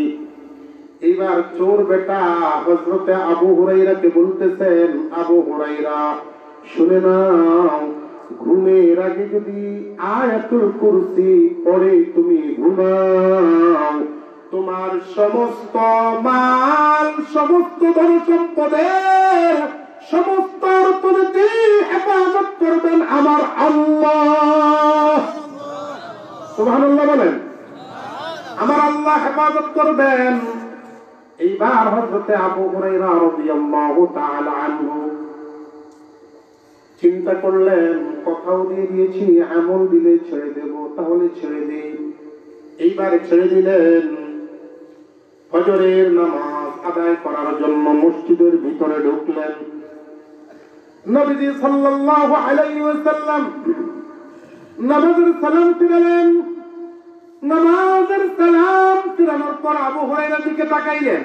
এইবার চোর বেটা হযরতে আবু হুরায়রাকে বলতেছেন, আবু হুরায়রা শুনে নাও, ঘুমের আগে যদি আয়াতুল কুরসি পড়ে তুমি ঘুমাও, তোমার সমস্ত মাল, সমস্ত ধন সম্পদের সমস্ত অর্থনীতি হেফাজত করবেন আমার আল্লাহ। সুবহানাল্লাহ বলেন। আমার আল্লাহ হেফাজত করবেন। এইবার হযরতে আবু হুরায়রা রাদিয়াল্লাহু তাআলা আনহু চিন্তা করলেন, কথাও দিয়ে দিয়েছি আমল দিলে ছেড়ে দেব, তাহলে ছেড়ে দেই। এইবার ছেড়ে দিলেন। ফজরের নামাজ আদায় করার জন্য মসজিদের ভিতরে ঢুকলেন। নবীজি সাল্লাল্লাহু আলাইহি ওয়াসাল্লাম নামাজের সালাম ফিরালেন। নামাজের সালাম ফিরানোর পর আবু হুরায়রার দিকে তাকাইলেন,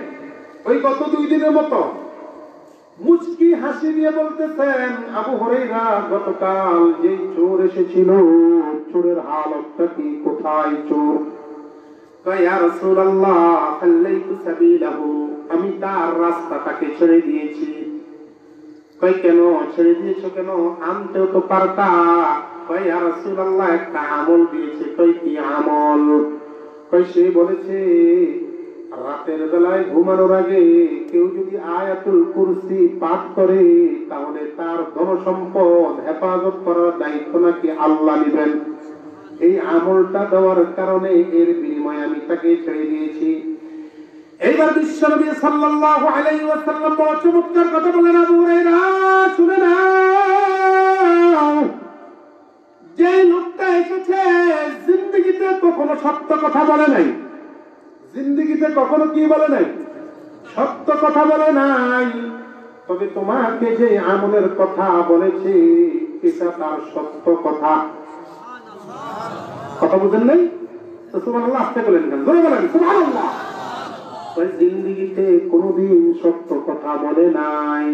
ওই গত 2 দিনের মতো মুচকি হাসি দিয়ে বলতেছেন, আবু হুরায়রা গতকাল যে চোর এসেছিল, চোরের হালতটা কি, কোথায় চোর? কয় ইয়া রাসূলুল্লাহ ফাল্লাইতু সাবিলাহু, আমি তার রাস্তাটাকে ছেড়ে দিয়েছি। কয় কেন ছেড়ে দিয়েছো, কেন আনতেও তো পারতা। কয় ইয়া রাসূলুল্লাহ একটা আমল দিয়েছে। কয় কি আমল? কয় সে বলেছে রাতের বেলায় ঘুমানোর আগে কেউ যদি আয়াতুল কুরসি পাঠ করে তাহলে তার ধনসম্পদ হেফাজত করার দায়িত্ব নাকি আল্লাহ নেবেন। এই আমলটা দেওয়ার কারণে এর বিনিময়ে আমি তাকে ছেড়ে দিয়েছি। এইবার বিশ্বনবী সাল্লাল্লাহু আলাইহি ওয়াসাল্লাম বড় চমৎকার কথা বলেন, আবু হুরায়রা শুনে নাও, যে লোকটা এসেছে জিন্দেগিতে কখনো সত্য কথা বলে নাই, জিন্দেগিতে কখনো কি বলে নাই, সত্য কথা বলে নাই। তবে তোমাকে যে আমলের কথা বলেছে এটা তার সত্য কথা। কথা বুঝেন নাই তো? সুবহানাল্লাহ, আস্তে বলেন কেন, জোরে বলেন সুবহানাল্লাহ। জিন্দেগিতে কোনোদিন সত্য কথা বলে নাই,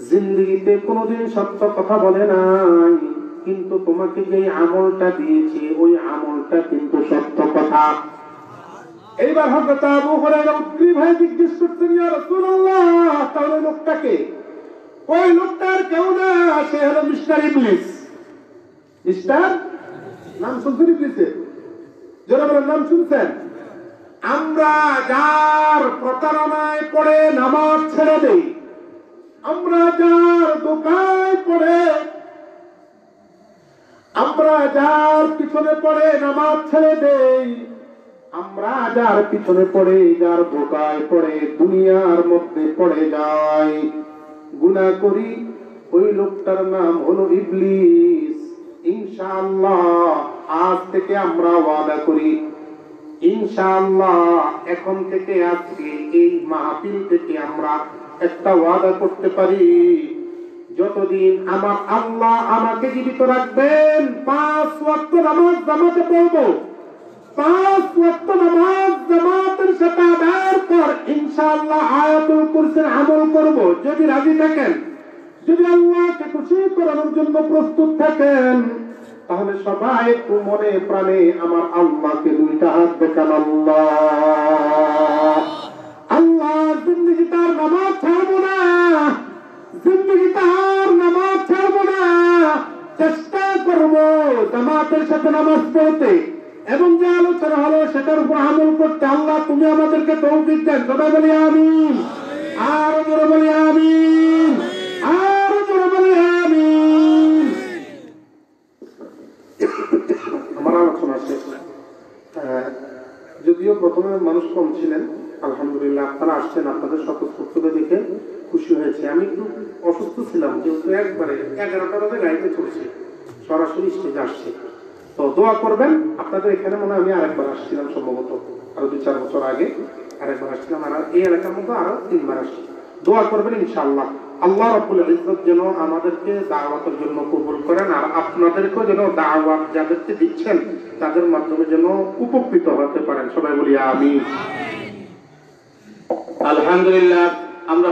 জিন্দেগিতে কোনোদিন সত্য কথা বলে নাই, কিন্তু তোমাকে যে আমলটা দিয়েছে ওই আমলটা কিন্তু সত্য কথা। এইবার হযরত আবু হুরায়রা উদ্গ্রীব হয়ে জিজ্ঞেস করতেন, ইয়া রাসূলুল্লাহ তাহলে লোকটাকে? ওই লোকটার কেউ না, সে হলো মিস্টার ইবলিস। মিস্টার, নাম শুনছেন ইবলিসের? যারা বলেন নাম শুনছেন? আমরা যার প্রতারণায় পড়ে নামাজ ছেড়ে দেই, আমরা যার দোকায় পড়ে, আমরা যার পিছনে পড়ে নামাজ ছেড়ে দেই, আমরা যার পিছনে পড়ে, যার দোকায় পড়ে, দুনিয়ার মধ্যে পড়ে যাই, গুনাহ করি, ওই লোকটার নাম হলো ইবলিস। ইনশাআল্লাহ আজ থেকে আমরা ওয়াদা করি, ইনশাআল্লাহ এখন থেকে আজকে এই মাহফিল থেকে আমরা একটা ওয়াদা করতে পারি, যতদিন আমার আল্লাহ আমাকে জীবিত রাখবেন 5 ওয়াক্ত নামাজ জামাতে পড়বো, 5 ওয়াক্ত নামাজ জামাতের সাথে আদায়ের পর ইনশাআল্লাহ আয়াতুল কুরসির আমল করব। যদি রাজি থাকেন, যদি আল্লাহকে খুশি করানোর জন্য প্রস্তুত থাকেন, তাহলে সবাই একটু মনে প্রাণে আমার আল্লাহকে 2টা হাত দেখান। আল্লাহ, আল্লাহ জিন্দেগি তার নামাজ ছাড়বো না, জিন্দেগি তার নামাজ ছাড়বো না, চেষ্টা করবো জামাতের সাথে নামাজ পড়তে এবং যে আলোচনা হলো সেটার উপর আমল করতে। আল্লাহ তুমি আমাদেরকে তৌফিক দেন। সবাই বলি আমিন, আর জোরে বলি আমিন, আর জোরে বলি আমিন। আমার আলোচনা শেষ। যদিও প্রথমে মানুষ কম ছিলেন, আলহামদুলিল্লাহ আপনারা আসছেন, আপনাদের স্বতঃস্ফূর্ততা দেখে খুশি হয়েছে। আমি একটু অসুস্থ ছিলাম, যেহেতু একবারে 11টা বাজে গাড়িতে চলছি, সরাসরি স্টেজে আসছি। তো দোয়া করবেন। আপনাদের এখানে মনে হয় আমি আরেকবার আসছিলাম, সম্ভবত আরো 2-4 বছর আগে আরেকবার আসছিলাম, আর এই এলাকার মধ্যে আরো 3 বার আসছি। দোয়া করবেন ইনশাআল্লাহ আল্লাহ রাব্বুল ইজ্জত যেন আমাদেরকে দাওয়াতের জন্য কবুল করেন, আর আপনাদেরকেও যেন দাওয়াত যাদেরকে দিচ্ছেন তাদের মাধ্যমে যেন উপকৃত হতে পারেন। সবাই বলি আমিন। আলহামদুলিল্লাহ। আমরা